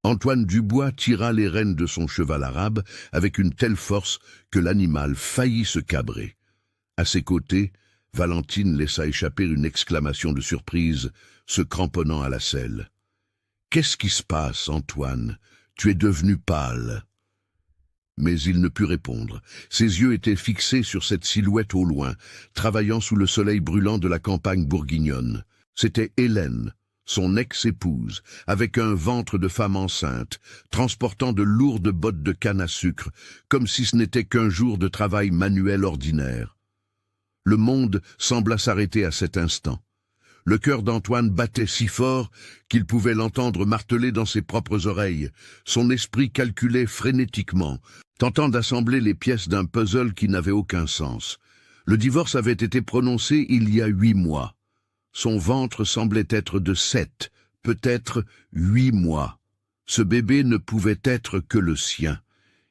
Antoine Dubois tira les rênes de son cheval arabe avec une telle force que l'animal faillit se cabrer. À ses côtés, Valentine laissa échapper une exclamation de surprise, se cramponnant à la selle. « Qu'est-ce qui se passe, Antoine? Tu es devenu pâle. » Mais il ne put répondre. Ses yeux étaient fixés sur cette silhouette au loin, travaillant sous le soleil brûlant de la campagne bourguignonne. C'était Hélène, son ex-épouse, avec un ventre de femme enceinte, transportant de lourdes bottes de canne à sucre, comme si ce n'était qu'un jour de travail manuel ordinaire. Le monde sembla s'arrêter à cet instant. Le cœur d'Antoine battait si fort qu'il pouvait l'entendre marteler dans ses propres oreilles. Son esprit calculait frénétiquement, tentant d'assembler les pièces d'un puzzle qui n'avait aucun sens. Le divorce avait été prononcé il y a 8 mois. Son ventre semblait être de 7, peut-être 8 mois. Ce bébé ne pouvait être que le sien.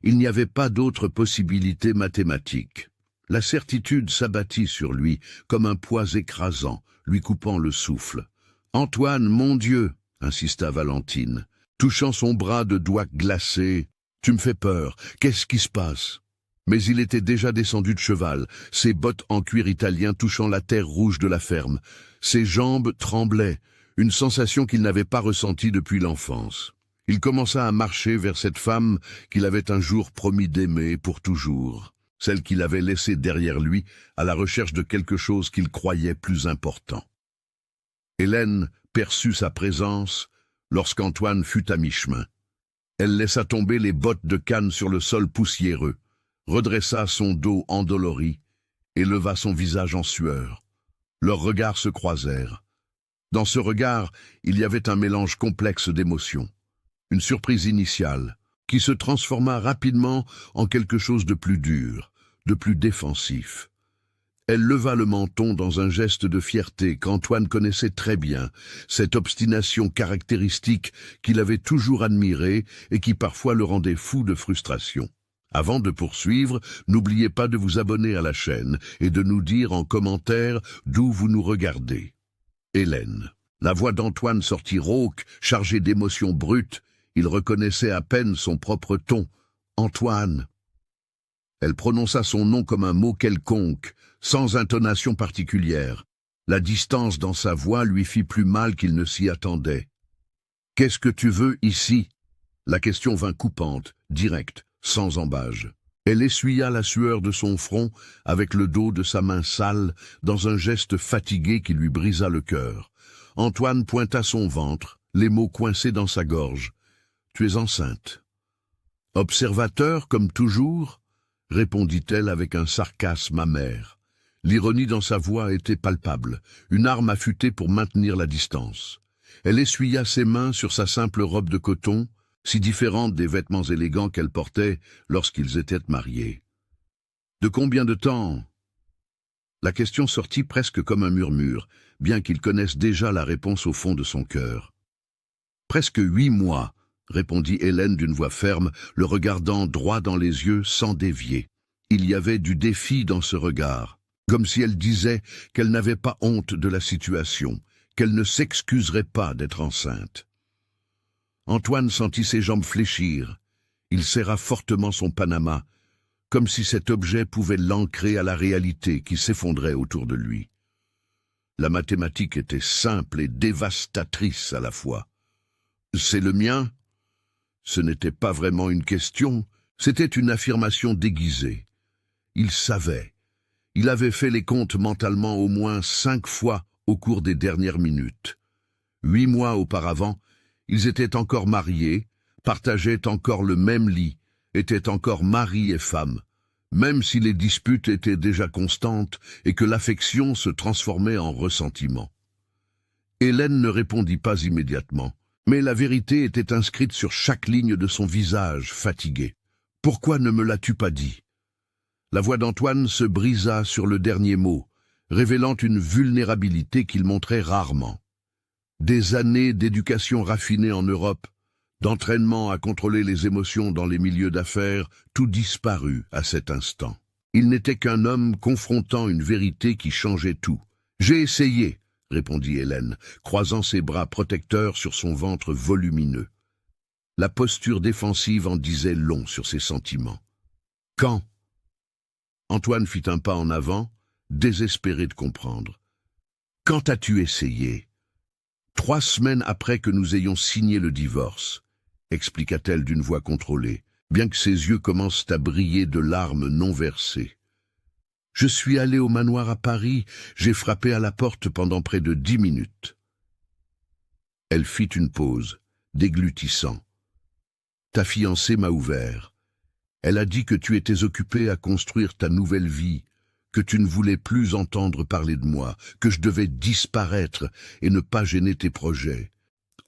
Il n'y avait pas d'autre possibilité mathématique. La certitude s'abattit sur lui comme un poids écrasant, lui coupant le souffle. « Antoine, mon Dieu !» insista Valentine, touchant son bras de doigts glacés. « Tu me fais peur, qu'est-ce qui se passe ?» Mais il était déjà descendu de cheval, ses bottes en cuir italien touchant la terre rouge de la ferme. Ses jambes tremblaient, une sensation qu'il n'avait pas ressentie depuis l'enfance. Il commença à marcher vers cette femme qu'il avait un jour promis d'aimer pour toujours, celle qu'il avait laissée derrière lui à la recherche de quelque chose qu'il croyait plus important. Hélène perçut sa présence lorsqu'Antoine fut à mi-chemin. Elle laissa tomber les bottes de canne sur le sol poussiéreux, redressa son dos endolori et leva son visage en sueur. Leurs regards se croisèrent. Dans ce regard, il y avait un mélange complexe d'émotions. Une surprise initiale, qui se transforma rapidement en quelque chose de plus dur, de plus défensif. Elle leva le menton dans un geste de fierté qu'Antoine connaissait très bien, cette obstination caractéristique qu'il avait toujours admirée et qui parfois le rendait fou de frustration. Avant de poursuivre, n'oubliez pas de vous abonner à la chaîne et de nous dire en commentaire d'où vous nous regardez. Hélène. La voix d'Antoine sortit rauque, chargée d'émotions brutes. Il reconnaissait à peine son propre ton. Antoine. Elle prononça son nom comme un mot quelconque, sans intonation particulière. La distance dans sa voix lui fit plus mal qu'il ne s'y attendait. « Qu'est-ce que tu veux ici ?» La question vint coupante, directe, sans embâge. Elle essuya la sueur de son front avec le dos de sa main sale, dans un geste fatigué qui lui brisa le cœur. Antoine pointa son ventre, les mots coincés dans sa gorge. « Tu es enceinte. » « Observateur, comme toujours ?» répondit-elle avec un sarcasme amer. L'ironie dans sa voix était palpable, une arme affûtée pour maintenir la distance. Elle essuya ses mains sur sa simple robe de coton, si différente des vêtements élégants qu'elle portait lorsqu'ils étaient mariés. « De combien de temps ?» La question sortit presque comme un murmure, bien qu'il connaisse déjà la réponse au fond de son cœur. « Presque 8 mois, » répondit Hélène d'une voix ferme, le regardant droit dans les yeux sans dévier. Il y avait du défi dans ce regard, comme si elle disait qu'elle n'avait pas honte de la situation, qu'elle ne s'excuserait pas d'être enceinte. Antoine sentit ses jambes fléchir. Il serra fortement son panama, comme si cet objet pouvait l'ancrer à la réalité qui s'effondrait autour de lui. La mathématique était simple et dévastatrice à la fois. « C'est le mien ?» Ce n'était pas vraiment une question, c'était une affirmation déguisée. Il savait. Il avait fait les comptes mentalement au moins 5 fois au cours des dernières minutes. 8 mois auparavant, ils étaient encore mariés, partageaient encore le même lit, étaient encore mari et femme, même si les disputes étaient déjà constantes et que l'affection se transformait en ressentiment. Hélène ne répondit pas immédiatement. Mais la vérité était inscrite sur chaque ligne de son visage, fatigué. « Pourquoi ne me l'as-tu pas dit ?» La voix d'Antoine se brisa sur le dernier mot, révélant une vulnérabilité qu'il montrait rarement. Des années d'éducation raffinée en Europe, d'entraînement à contrôler les émotions dans les milieux d'affaires, tout disparut à cet instant. Il n'était qu'un homme confrontant une vérité qui changeait tout. « J'ai essayé », répondit Hélène, croisant ses bras protecteurs sur son ventre volumineux. La posture défensive en disait long sur ses sentiments. « Quand ?» Antoine fit un pas en avant, désespéré de comprendre. « Quand as-tu essayé ?»« 3 semaines après que nous ayons signé le divorce, » expliqua-t-elle d'une voix contrôlée, bien que ses yeux commencent à briller de larmes non versées. « Je suis allé au manoir à Paris, j'ai frappé à la porte pendant près de 10 minutes. » Elle fit une pause, déglutissant. « Ta fiancée m'a ouvert. Elle a dit que tu étais occupé à construire ta nouvelle vie, que tu ne voulais plus entendre parler de moi, que je devais disparaître et ne pas gêner tes projets. »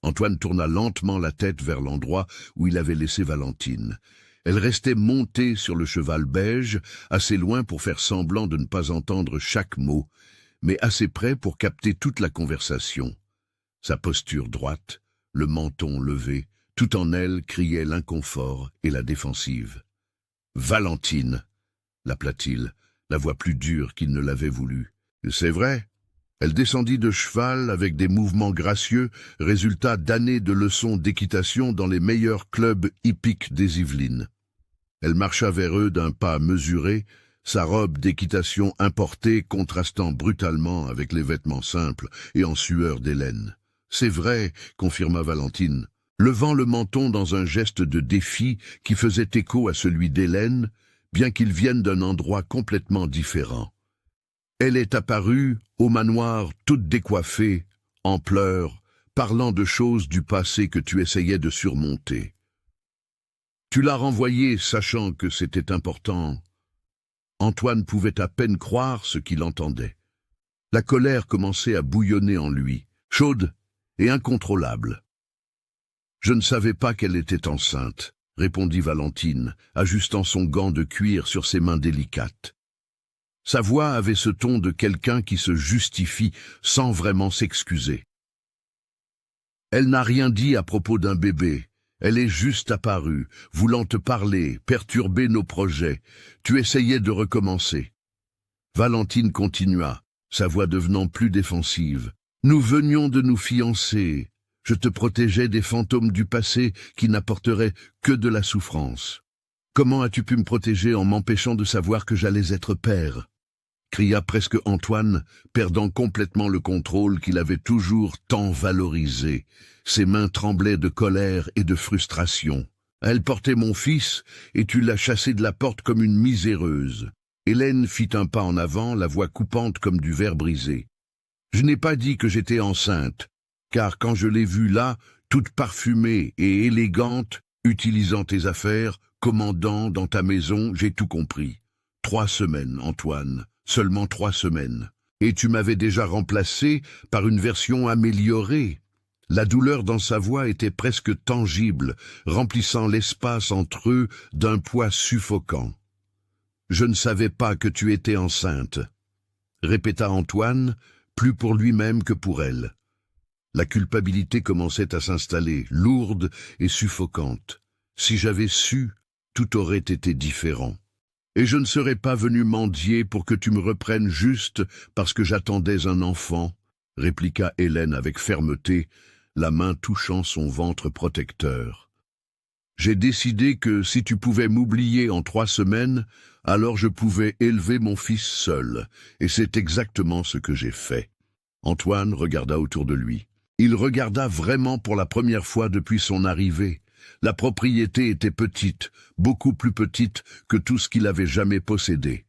Antoine tourna lentement la tête vers l'endroit où il avait laissé Valentine. Elle restait montée sur le cheval beige, assez loin pour faire semblant de ne pas entendre chaque mot, mais assez près pour capter toute la conversation. Sa posture droite, le menton levé, tout en elle criait l'inconfort et la défensive. « Valentine !» l'appela-t-il, la voix plus dure qu'il ne l'avait voulu. « C'est vrai ?» Elle descendit de cheval avec des mouvements gracieux, résultat d'années de leçons d'équitation dans les meilleurs clubs hippiques des Yvelines. Elle marcha vers eux d'un pas mesuré, sa robe d'équitation importée contrastant brutalement avec les vêtements simples et en sueur d'Hélène. « C'est vrai », confirma Valentine, levant le menton dans un geste de défi qui faisait écho à celui d'Hélène, bien qu'ils viennent d'un endroit complètement différent. Elle est apparue au manoir toute décoiffée, en pleurs, parlant de choses du passé que tu essayais de surmonter. Tu l'as renvoyée sachant que c'était important. Antoine pouvait à peine croire ce qu'il entendait. La colère commençait à bouillonner en lui, chaude et incontrôlable. « Je ne savais pas qu'elle était enceinte », répondit Valentine, ajustant son gant de cuir sur ses mains délicates. Sa voix avait ce ton de quelqu'un qui se justifie sans vraiment s'excuser. « Elle n'a rien dit à propos d'un bébé. Elle est juste apparue, voulant te parler, perturber nos projets. Tu essayais de recommencer. » Valentine continua, sa voix devenant plus défensive. « Nous venions de nous fiancer. Je te protégeais des fantômes du passé qui n'apporteraient que de la souffrance. Comment as-tu pu me protéger en m'empêchant de savoir que j'allais être père ?» cria presque Antoine, perdant complètement le contrôle qu'il avait toujours tant valorisé. Ses mains tremblaient de colère et de frustration. « Elle portait mon fils, et tu l'as chassée de la porte comme une miséreuse. » Hélène fit un pas en avant, la voix coupante comme du verre brisé. « Je n'ai pas dit que j'étais enceinte, car quand je l'ai vue là, toute parfumée et élégante, utilisant tes affaires, commandant dans ta maison, j'ai tout compris. 3 semaines, Antoine. Seulement 3 semaines. Et tu m'avais déjà remplacé par une version améliorée. » La douleur dans sa voix était presque tangible, remplissant l'espace entre eux d'un poids suffocant. « Je ne savais pas que tu étais enceinte, » répéta Antoine, plus pour lui-même que pour elle. La culpabilité commençait à s'installer, lourde et suffocante. « Si j'avais su, tout aurait été différent. Et je ne serais pas venu mendier pour que tu me reprennes juste parce que j'attendais un enfant, » répliqua Hélène avec fermeté, la main touchant son ventre protecteur. « J'ai décidé que si tu pouvais m'oublier en 3 semaines, alors je pouvais élever mon fils seul, et c'est exactement ce que j'ai fait. » Antoine regarda autour de lui. Il regarda vraiment pour la première fois depuis son arrivée. La propriété était petite, beaucoup plus petite que tout ce qu'il avait jamais possédé.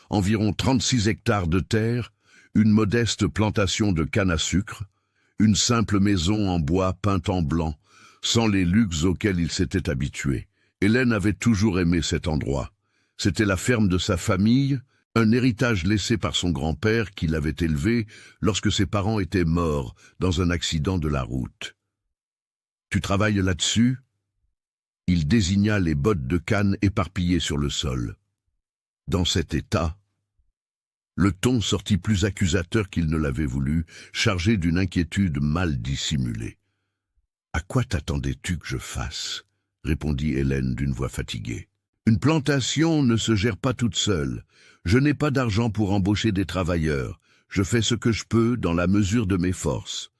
Environ 36 hectares de terre, une modeste plantation de canne à sucre, une simple maison en bois peinte en blanc, sans les luxes auxquels il s'était habitué. Hélène avait toujours aimé cet endroit. C'était la ferme de sa famille, un héritage laissé par son grand-père qui l'avait élevé lorsque ses parents étaient morts dans un accident de la route. « Tu travailles là-dessus ?» Il désigna les bottes de canne éparpillées sur le sol. Dans cet état, le ton sortit plus accusateur qu'il ne l'avait voulu, chargé d'une inquiétude mal dissimulée. « À quoi t'attendais-tu que je fasse ?» répondit Hélène d'une voix fatiguée. « Une plantation ne se gère pas toute seule. Je n'ai pas d'argent pour embaucher des travailleurs. Je fais ce que je peux dans la mesure de mes forces.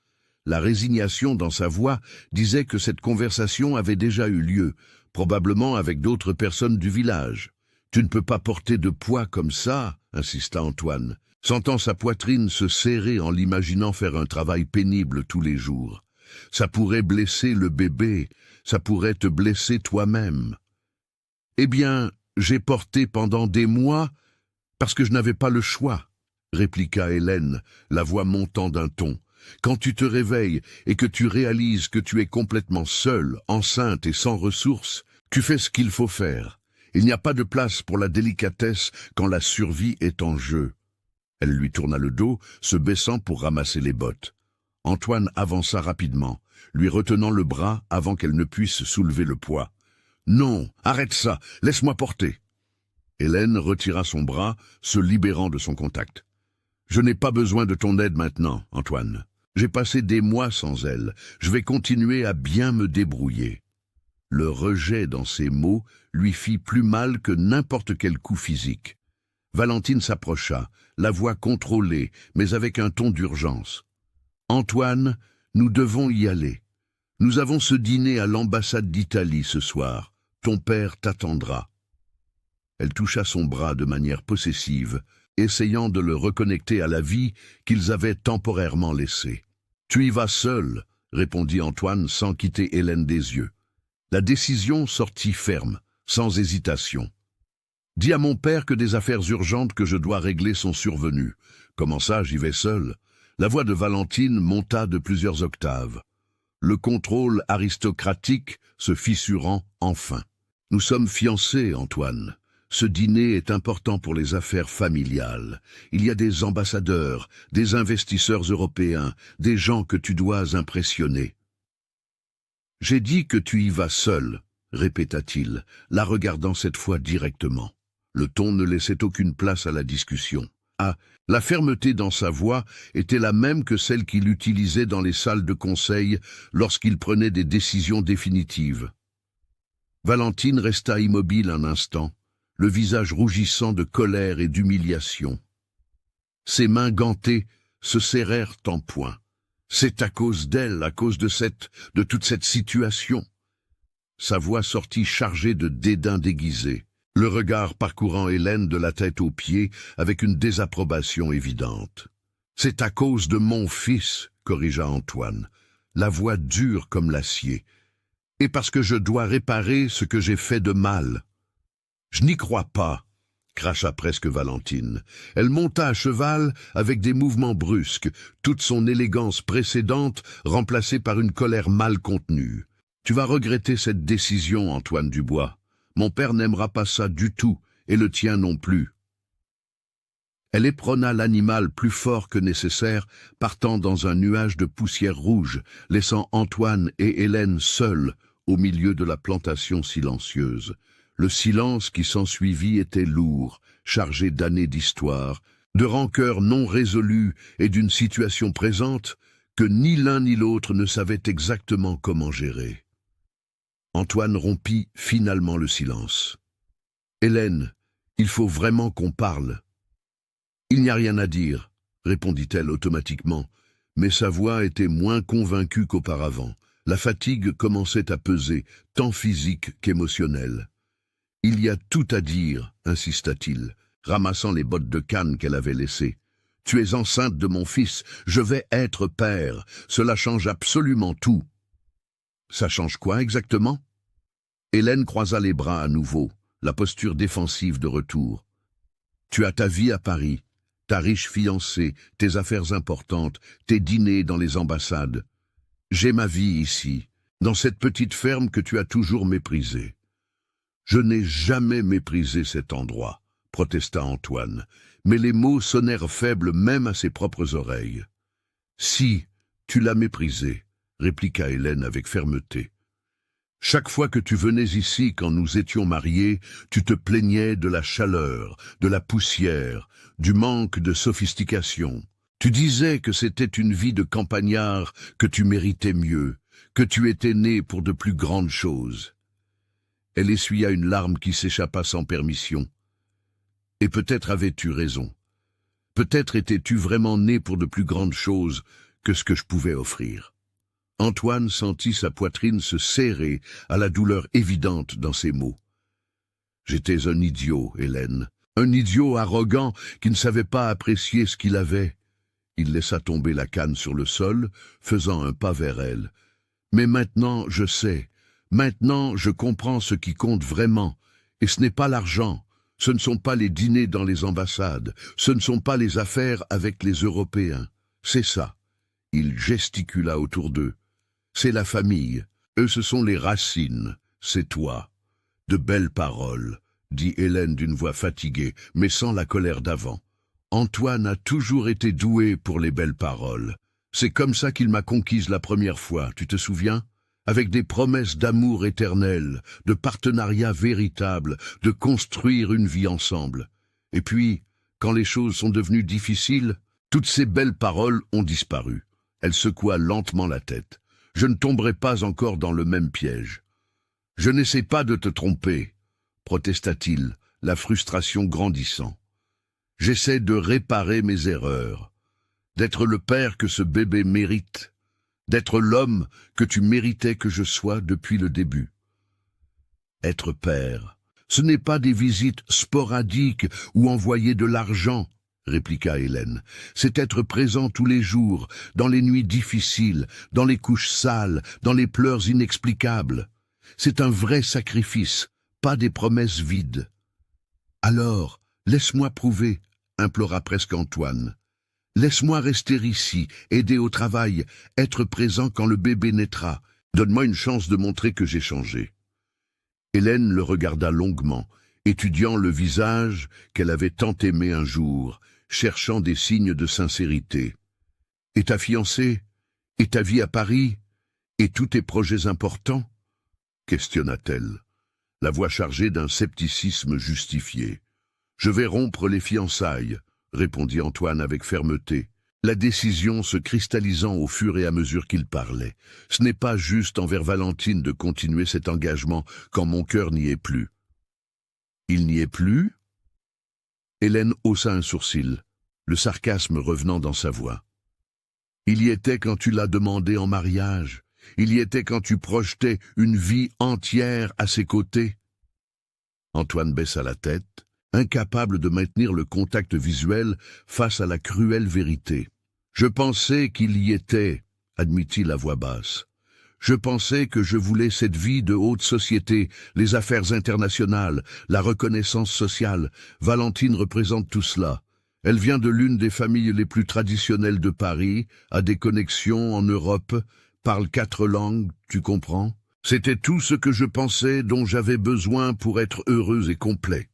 La résignation dans sa voix disait que cette conversation avait déjà eu lieu, probablement avec d'autres personnes du village. « Tu ne peux pas porter de poids comme ça », insista Antoine, sentant sa poitrine se serrer en l'imaginant faire un travail pénible tous les jours. « Ça pourrait blesser le bébé, ça pourrait te blesser toi-même. »« Eh bien, j'ai porté pendant des mois parce que je n'avais pas le choix, » répliqua Hélène, la voix montant d'un ton. « Quand tu te réveilles et que tu réalises que tu es complètement seule, enceinte et sans ressources, tu fais ce qu'il faut faire. Il n'y a pas de place pour la délicatesse quand la survie est en jeu. » Elle lui tourna le dos, se baissant pour ramasser les bottes. Antoine avança rapidement, lui retenant le bras avant qu'elle ne puisse soulever le poids. « Non, arrête ça, laisse-moi porter. » Hélène retira son bras, se libérant de son contact. « Je n'ai pas besoin de ton aide maintenant, Antoine. J'ai passé des mois sans elle. Je vais continuer à bien me débrouiller. » Le rejet dans ses mots lui fit plus mal que n'importe quel coup physique. Valentine s'approcha, la voix contrôlée, mais avec un ton d'urgence. « Antoine, nous devons y aller. Nous avons ce dîner à l'ambassade d'Italie ce soir. Ton père t'attendra. » Elle toucha son bras de manière possessive, essayant de le reconnecter à la vie qu'ils avaient temporairement laissée. « Tu y vas seul, » répondit Antoine sans quitter Hélène des yeux. La décision sortit ferme, sans hésitation. « Dis à mon père que des affaires urgentes que je dois régler sont survenues. Comment ça, j'y vais seul ?» La voix de Valentine monta de plusieurs octaves. Le contrôle aristocratique se fissurant enfin. « Nous sommes fiancés, Antoine. Ce dîner est important pour les affaires familiales. Il y a des ambassadeurs, des investisseurs européens, des gens que tu dois impressionner. »« J'ai dit que tu y vas seul, » répéta-t-il, la regardant cette fois directement. Le ton ne laissait aucune place à la discussion. Ah, la fermeté dans sa voix était la même que celle qu'il utilisait dans les salles de conseil lorsqu'il prenait des décisions définitives. Valentine resta immobile un instant, le visage rougissant de colère et d'humiliation. Ses mains gantées se serrèrent en poing. C'est à cause d'elle, à cause de toute cette situation. Sa voix sortit chargée de dédain déguisé, le regard parcourant Hélène de la tête aux pieds avec une désapprobation évidente. « C'est à cause de mon fils, » corrigea Antoine, la voix dure comme l'acier, « et parce que je dois réparer ce que j'ai fait de mal. »« Je n'y crois pas, » cracha presque Valentine. Elle monta à cheval avec des mouvements brusques, toute son élégance précédente remplacée par une colère mal contenue. « Tu vas regretter cette décision, Antoine Dubois. Mon père n'aimera pas ça du tout, et le tien non plus. » Elle éperonna l'animal plus fort que nécessaire, partant dans un nuage de poussière rouge, laissant Antoine et Hélène seuls au milieu de la plantation silencieuse. Le silence qui s'ensuivit était lourd, chargé d'années d'histoire, de rancœurs non résolues et d'une situation présente que ni l'un ni l'autre ne savaient exactement comment gérer. Antoine rompit finalement le silence. « Hélène, il faut vraiment qu'on parle. »« Il n'y a rien à dire, » répondit-elle automatiquement, mais sa voix était moins convaincue qu'auparavant. La fatigue commençait à peser, tant physique qu'émotionnelle. « Il y a tout à dire, » insista-t-il, ramassant les bottes de canne qu'elle avait laissées. « Tu es enceinte de mon fils, je vais être père, cela change absolument tout. »« Ça change quoi exactement ?» Hélène croisa les bras à nouveau, la posture défensive de retour. « Tu as ta vie à Paris, ta riche fiancée, tes affaires importantes, tes dîners dans les ambassades. J'ai ma vie ici, dans cette petite ferme que tu as toujours méprisée. » « Je n'ai jamais méprisé cet endroit, » protesta Antoine, mais les mots sonnèrent faibles même à ses propres oreilles. « Si, tu l'as méprisé, » répliqua Hélène avec fermeté. « Chaque fois que tu venais ici quand nous étions mariés, tu te plaignais de la chaleur, de la poussière, du manque de sophistication. Tu disais que c'était une vie de campagnard, que tu méritais mieux, que tu étais né pour de plus grandes choses. » Elle essuya une larme qui s'échappa sans permission. « Et peut-être avais-tu raison. Peut-être étais-tu vraiment né pour de plus grandes choses que ce que je pouvais offrir. » Antoine sentit sa poitrine se serrer à la douleur évidente dans ses mots. J'étais un idiot, Hélène. Un idiot arrogant qui ne savait pas apprécier ce qu'il avait. Il laissa tomber la canne sur le sol, faisant un pas vers elle. Mais maintenant, je sais. Maintenant, je comprends ce qui compte vraiment. Et ce n'est pas l'argent. Ce ne sont pas les dîners dans les ambassades. Ce ne sont pas les affaires avec les Européens. C'est ça. Il gesticula autour d'eux. C'est la famille. Eux, ce sont les racines. C'est toi. De belles paroles, dit Hélène d'une voix fatiguée, mais sans la colère d'avant. Antoine a toujours été doué pour les belles paroles. C'est comme ça qu'il m'a conquise la première fois, tu te souviens? Avec des promesses d'amour éternel, de partenariat véritable, de construire une vie ensemble. Et puis, quand les choses sont devenues difficiles, toutes ces belles paroles ont disparu. Elle secoua lentement la tête. Je ne tomberai pas encore dans le même piège. Je n'essaie pas de te tromper, protesta-t-il, la frustration grandissant. J'essaie de réparer mes erreurs, d'être le père que ce bébé mérite, d'être l'homme que tu méritais que je sois depuis le début. Être père, ce n'est pas des visites sporadiques ou envoyer de l'argent, répliqua Hélène. C'est être présent tous les jours, dans les nuits difficiles, dans les couches sales, dans les pleurs inexplicables. C'est un vrai sacrifice, pas des promesses vides. Alors, laisse-moi prouver, implora presque Antoine. Laisse-moi rester ici, aider au travail, être présent quand le bébé naîtra. Donne-moi une chance de montrer que j'ai changé. Hélène le regarda longuement, étudiant le visage qu'elle avait tant aimé un jour, cherchant des signes de sincérité. « Et ta fiancée? Et ta vie à Paris? Et tous tes projets importants ?» questionna-t-elle, la voix chargée d'un scepticisme justifié. « Je vais rompre les fiançailles, » répondit Antoine avec fermeté, la décision se cristallisant au fur et à mesure qu'il parlait. « Ce n'est pas juste envers Valentine de continuer cet engagement quand mon cœur n'y est plus. »« Il n'y est plus ?» Hélène haussa un sourcil, le sarcasme revenant dans sa voix. « Il y était quand tu l'as demandé en mariage. Il y était quand tu projetais une vie entière à ses côtés. » Antoine baissa la tête, incapable de maintenir le contact visuel face à la cruelle vérité. « Je pensais qu'il y était, » admit-il à voix basse. « Je pensais que je voulais cette vie de haute société, les affaires internationales, la reconnaissance sociale. Valentine représente tout cela. Elle vient de l'une des familles les plus traditionnelles de Paris, a des connexions en Europe, parle 4 langues, tu comprends? C'était tout ce que je pensais dont j'avais besoin pour être heureux et complet. »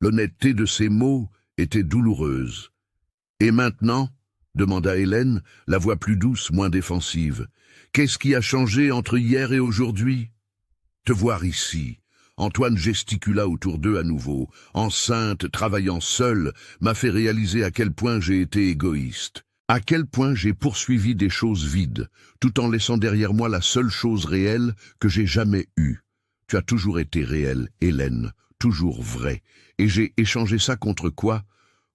L'honnêteté de ces mots était douloureuse. « Et maintenant ?» demanda Hélène, la voix plus douce, moins défensive. « Qu'est-ce qui a changé entre hier et aujourd'hui ?»« Te voir ici. » Antoine gesticula autour d'eux à nouveau. « Enceinte, travaillant seule, m'a fait réaliser à quel point j'ai été égoïste. À quel point j'ai poursuivi des choses vides, tout en laissant derrière moi la seule chose réelle que j'ai jamais eue. Tu as toujours été réelle, Hélène, toujours vraie. Et j'ai échangé ça contre quoi?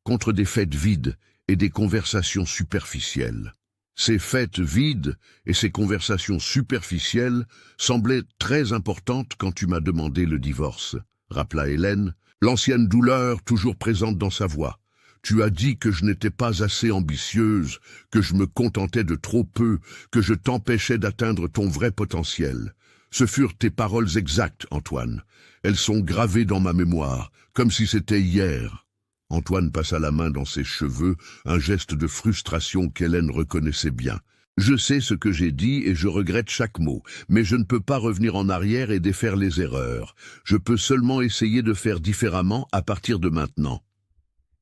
Contre des fêtes vides et des conversations superficielles. Ces fêtes vides et ces conversations superficielles semblaient très importantes quand tu m'as demandé le divorce, rappela Hélène, l'ancienne douleur toujours présente dans sa voix. Tu as dit que je n'étais pas assez ambitieuse, que je me contentais de trop peu, que je t'empêchais d'atteindre ton vrai potentiel. Ce furent tes paroles exactes, Antoine. Elles sont gravées dans ma mémoire, comme si c'était hier. Antoine passa la main dans ses cheveux, un geste de frustration qu'Hélène reconnaissait bien. Je sais ce que j'ai dit et je regrette chaque mot, mais je ne peux pas revenir en arrière et défaire les erreurs. Je peux seulement essayer de faire différemment à partir de maintenant.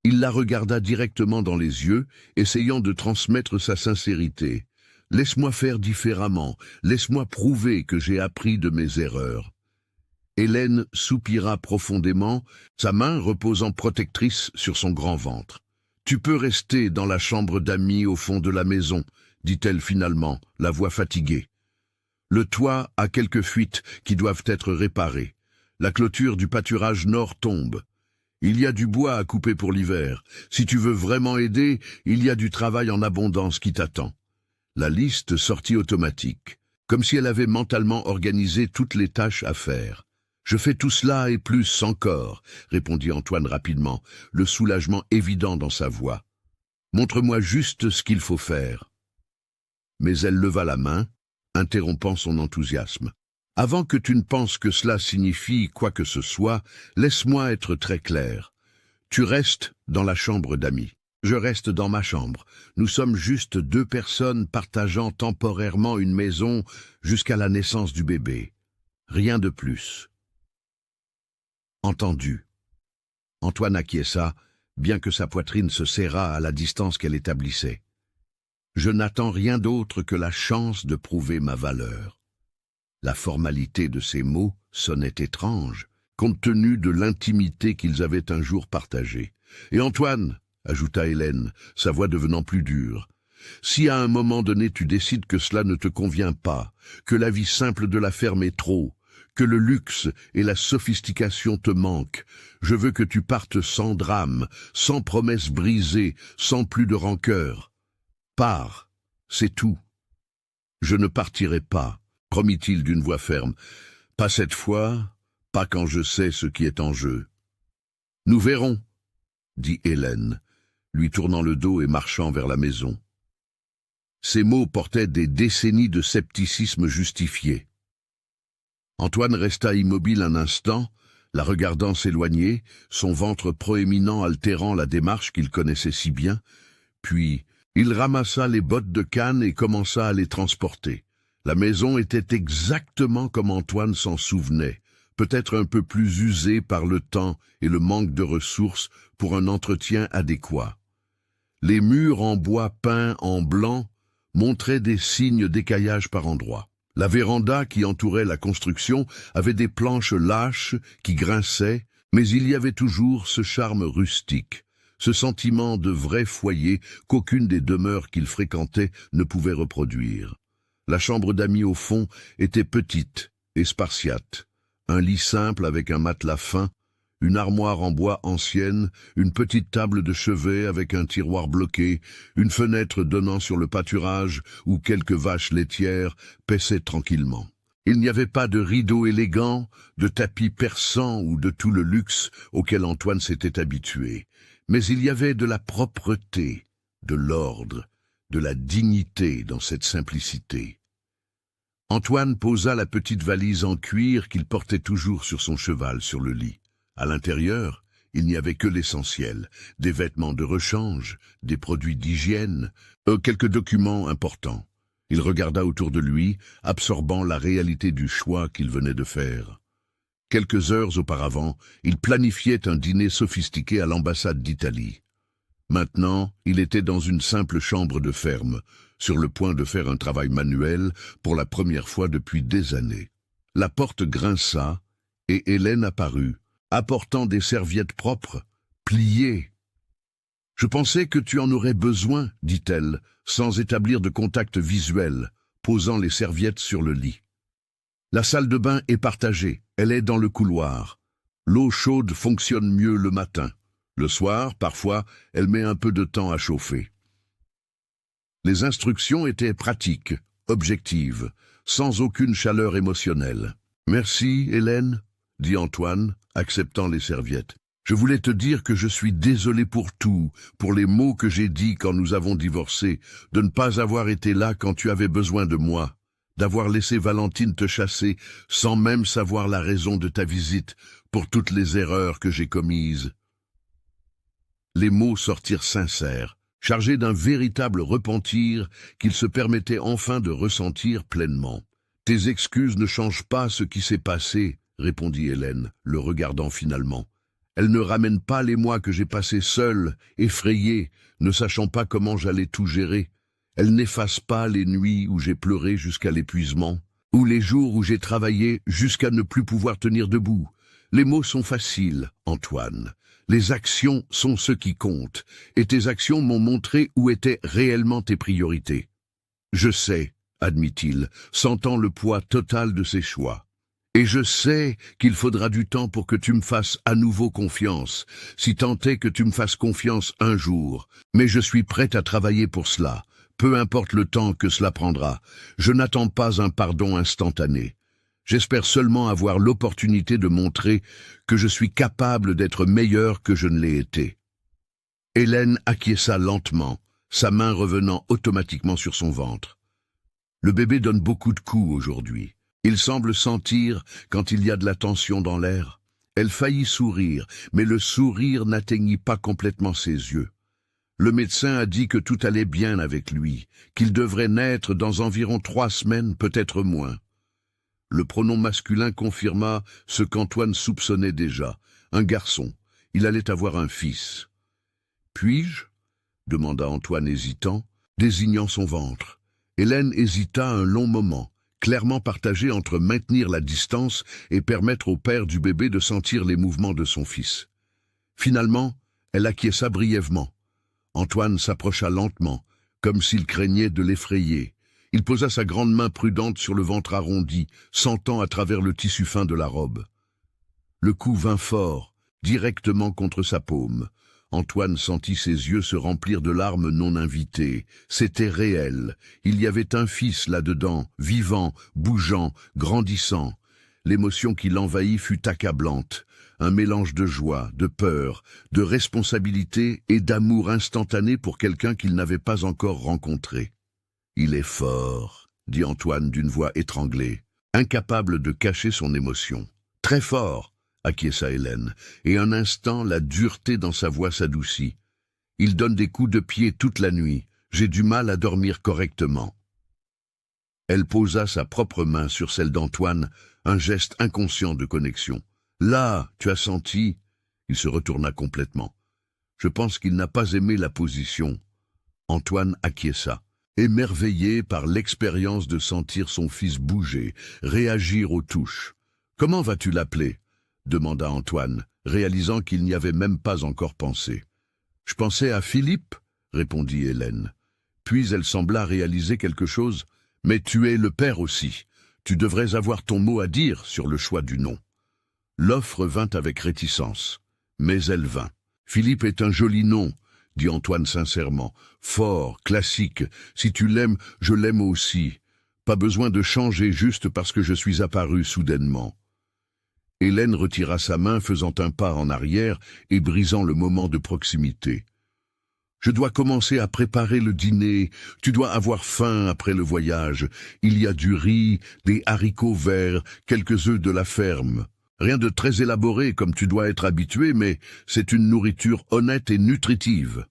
Il la regarda directement dans les yeux, essayant de transmettre sa sincérité. « Laisse-moi faire différemment, laisse-moi prouver que j'ai appris de mes erreurs. » Hélène soupira profondément, sa main reposant protectrice sur son grand ventre. « Tu peux rester dans la chambre d'amis au fond de la maison, » dit-elle finalement, la voix fatiguée. « Le toit a quelques fuites qui doivent être réparées. La clôture du pâturage nord tombe. Il y a du bois à couper pour l'hiver. Si tu veux vraiment aider, il y a du travail en abondance qui t'attend. La liste sortit automatique, comme si elle avait mentalement organisé toutes les tâches à faire. « Je fais tout cela et plus encore », répondit Antoine rapidement, le soulagement évident dans sa voix. « Montre-moi juste ce qu'il faut faire. » Mais elle leva la main, interrompant son enthousiasme. « Avant que tu ne penses que cela signifie quoi que ce soit, laisse-moi être très clair. Tu restes dans la chambre d'amis. Je reste dans ma chambre. Nous sommes juste deux personnes partageant temporairement une maison jusqu'à la naissance du bébé. Rien de plus. » Entendu. Antoine acquiesça, bien que sa poitrine se serrât à la distance qu'elle établissait. Je n'attends rien d'autre que la chance de prouver ma valeur. La formalité de ces mots sonnait étrange, compte tenu de l'intimité qu'ils avaient un jour partagée. « Et Antoine, » ajouta Hélène, sa voix devenant plus dure, « si à un moment donné tu décides que cela ne te convient pas, que la vie simple de la ferme est trop, que le luxe et la sophistication te manquent, je veux que tu partes sans drame, sans promesses brisées, sans plus de rancœur. Pars, c'est tout. » « Je ne partirai pas, » promit-il d'une voix ferme. « Pas cette fois, pas quand je sais ce qui est en jeu. »« Nous verrons, » dit Hélène, lui tournant le dos et marchant vers la maison. Ces mots portaient des décennies de scepticisme justifié. Antoine resta immobile un instant, la regardant s'éloigner, son ventre proéminent altérant la démarche qu'il connaissait si bien, puis il ramassa les bottes de canne et commença à les transporter. La maison était exactement comme Antoine s'en souvenait, peut-être un peu plus usée par le temps et le manque de ressources pour un entretien adéquat. Les murs en bois peints en blanc montraient des signes d'écaillage par endroits. La véranda qui entourait la construction avait des planches lâches qui grinçaient, mais il y avait toujours ce charme rustique, ce sentiment de vrai foyer qu'aucune des demeures qu'il fréquentait ne pouvait reproduire. La chambre d'amis au fond était petite et spartiate, un lit simple avec un matelas fin, une armoire en bois ancienne, une petite table de chevet avec un tiroir bloqué, une fenêtre donnant sur le pâturage où quelques vaches laitières paissaient tranquillement. Il n'y avait pas de rideaux élégants, de tapis persans ou de tout le luxe auquel Antoine s'était habitué, mais il y avait de la propreté, de l'ordre, de la dignité dans cette simplicité. Antoine posa la petite valise en cuir qu'il portait toujours sur son cheval sur le lit. À l'intérieur, il n'y avait que l'essentiel, des vêtements de rechange, des produits d'hygiène, quelques documents importants. Il regarda autour de lui, absorbant la réalité du choix qu'il venait de faire. Quelques heures auparavant, il planifiait un dîner sophistiqué à l'ambassade d'Italie. Maintenant, il était dans une simple chambre de ferme, sur le point de faire un travail manuel pour la première fois depuis des années. La porte grinça et Hélène apparut, apportant des serviettes propres, pliées. « Je pensais que tu en aurais besoin, » dit-elle, sans établir de contact visuel, posant les serviettes sur le lit. « La salle de bain est partagée, elle est dans le couloir. L'eau chaude fonctionne mieux le matin. Le soir, parfois, elle met un peu de temps à chauffer. » Les instructions étaient pratiques, objectives, sans aucune chaleur émotionnelle. « Merci, Hélène, » dit Antoine, acceptant les serviettes. « Je voulais te dire que je suis désolé pour tout, pour les mots que j'ai dits quand nous avons divorcé, de ne pas avoir été là quand tu avais besoin de moi, d'avoir laissé Valentine te chasser sans même savoir la raison de ta visite, pour toutes les erreurs que j'ai commises. » Les mots sortirent sincères, chargés d'un véritable repentir qu'il se permettait enfin de ressentir pleinement. « Tes excuses ne changent pas ce qui s'est passé, » répondit Hélène, le regardant finalement. « Elles ne ramènent pas les mois que j'ai passés seul, effrayé, ne sachant pas comment j'allais tout gérer. Elles n'effacent pas les nuits où j'ai pleuré jusqu'à l'épuisement, ou les jours où j'ai travaillé jusqu'à ne plus pouvoir tenir debout. Les mots sont faciles, Antoine. Les actions sont ce qui compte, et tes actions m'ont montré où étaient réellement tes priorités. Je sais, admit-il, sentant le poids total de ses choix. Et je sais qu'il faudra du temps pour que tu me fasses à nouveau confiance, si tant est que tu me fasses confiance un jour. Mais je suis prête à travailler pour cela, Peu importe le temps que cela prendra, je n'attends pas un pardon instantané. J'espère seulement avoir l'opportunité de montrer que je suis capable d'être meilleur que je ne l'ai été. Hélène acquiesça lentement, sa main revenant automatiquement sur son ventre. Le bébé donne beaucoup de coups aujourd'hui. Il semble sentir quand il y a de la tension dans l'air. Elle faillit sourire, mais le sourire n'atteignit pas complètement ses yeux. Le médecin a dit que tout allait bien avec lui, qu'il devrait naître dans environ 3 semaines, peut-être moins. Le pronom masculin confirma ce qu'Antoine soupçonnait déjà. Un garçon. Il allait avoir un fils. « Puis-je » demanda Antoine hésitant, désignant son ventre. Hélène hésita un long moment, clairement partagée entre maintenir la distance et permettre au père du bébé de sentir les mouvements de son fils. Finalement, elle acquiesça brièvement. Antoine s'approcha lentement, comme s'il craignait de l'effrayer. Il posa sa grande main prudente sur le ventre arrondi, sentant à travers le tissu fin de la robe. Le coup vint fort, directement contre sa paume. Antoine sentit ses yeux se remplir de larmes non invitées. C'était réel. Il y avait un fils là-dedans, vivant, bougeant, grandissant. L'émotion qui l'envahit fut accablante. Un mélange de joie, de peur, de responsabilité et d'amour instantané pour quelqu'un qu'il n'avait pas encore rencontré. « Il est fort », dit Antoine d'une voix étranglée, incapable de cacher son émotion. « Très fort », acquiesça Hélène, et un instant la dureté dans sa voix s'adoucit. « Il donne des coups de pied toute la nuit. J'ai du mal à dormir correctement. » Elle posa sa propre main sur celle d'Antoine, un geste inconscient de connexion. « Là, tu as senti ?» Il se retourna complètement. « Je pense qu'il n'a pas aimé la position. » Antoine acquiesça, émerveillé par l'expérience de sentir son fils bouger, réagir aux touches. « Comment vas-tu l'appeler » demanda Antoine, réalisant qu'il n'y avait même pas encore pensé. « Je pensais à Philippe » répondit Hélène. Puis elle sembla réaliser quelque chose. « Mais tu es le père aussi. Tu devrais avoir ton mot à dire sur le choix du nom. » L'offre vint avec réticence, mais elle vint. « Philippe est un joli nom, » dit Antoine sincèrement. « Fort, classique. Si tu l'aimes, je l'aime aussi. Pas besoin de changer juste parce que je suis apparu soudainement. » Hélène retira sa main, faisant un pas en arrière et brisant le moment de proximité. « Je dois commencer à préparer le dîner. Tu dois avoir faim après le voyage. Il y a du riz, des haricots verts, quelques œufs de la ferme. Rien de très élaboré comme tu dois être habitué, mais c'est une nourriture honnête et nutritive. »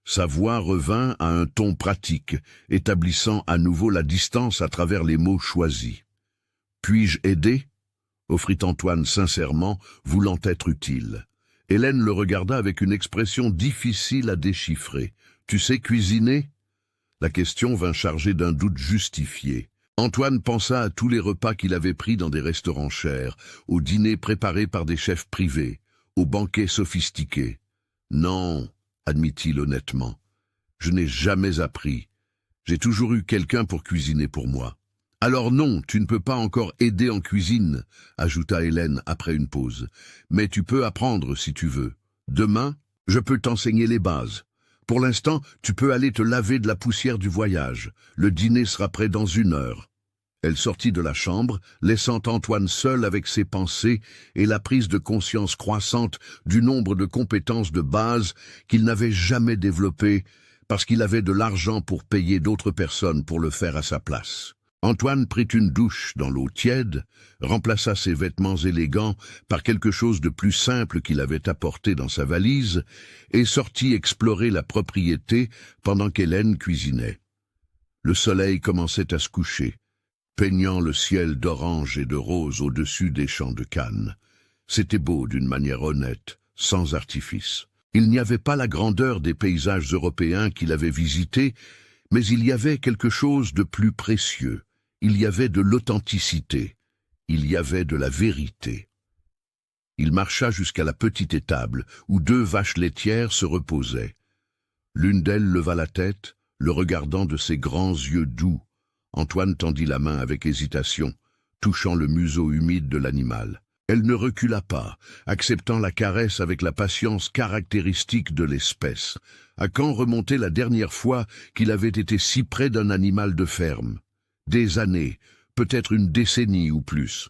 Sa voix revint à un ton pratique, établissant à nouveau la distance à travers les mots choisis. « Puis-je aider ?» offrit Antoine sincèrement, voulant être utile. Hélène le regarda avec une expression difficile à déchiffrer. « Tu sais cuisiner ?» La question vint chargée d'un doute justifié. Antoine pensa à tous les repas qu'il avait pris dans des restaurants chers, aux dîners préparés par des chefs privés, aux banquets sophistiqués. « Non, » admit-il honnêtement, « je n'ai jamais appris. J'ai toujours eu quelqu'un pour cuisiner pour moi. »« Alors non, tu ne peux pas encore aider en cuisine, » ajouta Hélène après une pause. « Mais tu peux apprendre si tu veux. Demain, je peux t'enseigner les bases. Pour l'instant, tu peux aller te laver de la poussière du voyage. Le dîner sera prêt dans 1 heure. » Elle sortit de la chambre, laissant Antoine seul avec ses pensées et la prise de conscience croissante du nombre de compétences de base qu'il n'avait jamais développées parce qu'il avait de l'argent pour payer d'autres personnes pour le faire à sa place. Antoine prit une douche dans l'eau tiède, remplaça ses vêtements élégants par quelque chose de plus simple qu'il avait apporté dans sa valise et sortit explorer la propriété pendant qu'Hélène cuisinait. Le soleil commençait à se coucher, peignant le ciel d'orange et de rose au-dessus des champs de canne. C'était beau d'une manière honnête, sans artifice. Il n'y avait pas la grandeur des paysages européens qu'il avait visités, mais il y avait quelque chose de plus précieux. Il y avait de l'authenticité. Il y avait de la vérité. Il marcha jusqu'à la petite étable, où 2 vaches laitières se reposaient. L'une d'elles leva la tête, le regardant de ses grands yeux doux. Antoine tendit la main avec hésitation, touchant le museau humide de l'animal. Elle ne recula pas, acceptant la caresse avec la patience caractéristique de l'espèce. À quand remontait la dernière fois qu'il avait été si près d'un animal de ferme? Des années, peut-être une décennie ou plus.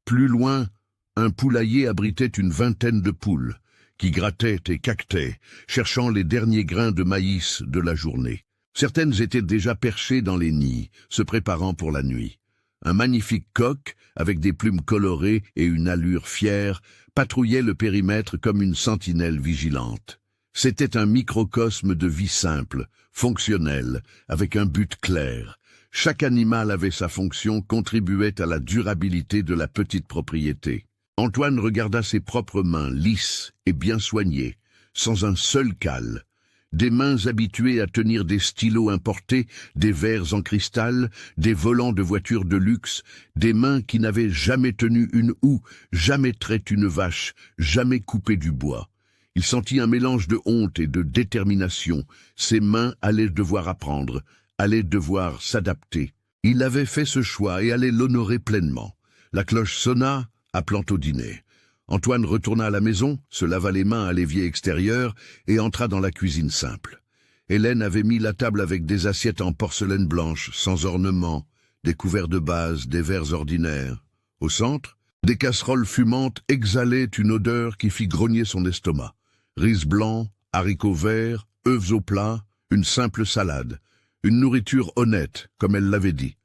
Plus loin, un poulailler abritait une vingtaine de poules, qui grattaient et caquetaient, cherchant les derniers grains de maïs de la journée. Certaines étaient déjà perchées dans les nids, se préparant pour la nuit. Un magnifique coq, avec des plumes colorées et une allure fière, patrouillait le périmètre comme une sentinelle vigilante. C'était un microcosme de vie simple, fonctionnel, avec un but clair. Chaque animal avait sa fonction, contribuait à la durabilité de la petite propriété. Antoine regarda ses propres mains, lisses et bien soignées, sans un seul cal. Des mains habituées à tenir des stylos importés, des verres en cristal, des volants de voitures de luxe, des mains qui n'avaient jamais tenu une houe, jamais traité une vache, jamais coupé du bois. Il sentit un mélange de honte et de détermination. Ses mains allaient devoir apprendre, allaient devoir s'adapter. Il avait fait ce choix et allait l'honorer pleinement. La cloche sonna, appelant au dîner. Antoine retourna à la maison, se lava les mains à l'évier extérieur et entra dans la cuisine simple. Hélène avait mis la table avec des assiettes en porcelaine blanche, sans ornement, des couverts de base, des verres ordinaires. Au centre, des casseroles fumantes exhalaient une odeur qui fit grogner son estomac. Riz blanc, haricots verts, œufs au plat, une simple salade. Une nourriture honnête, comme elle l'avait dit.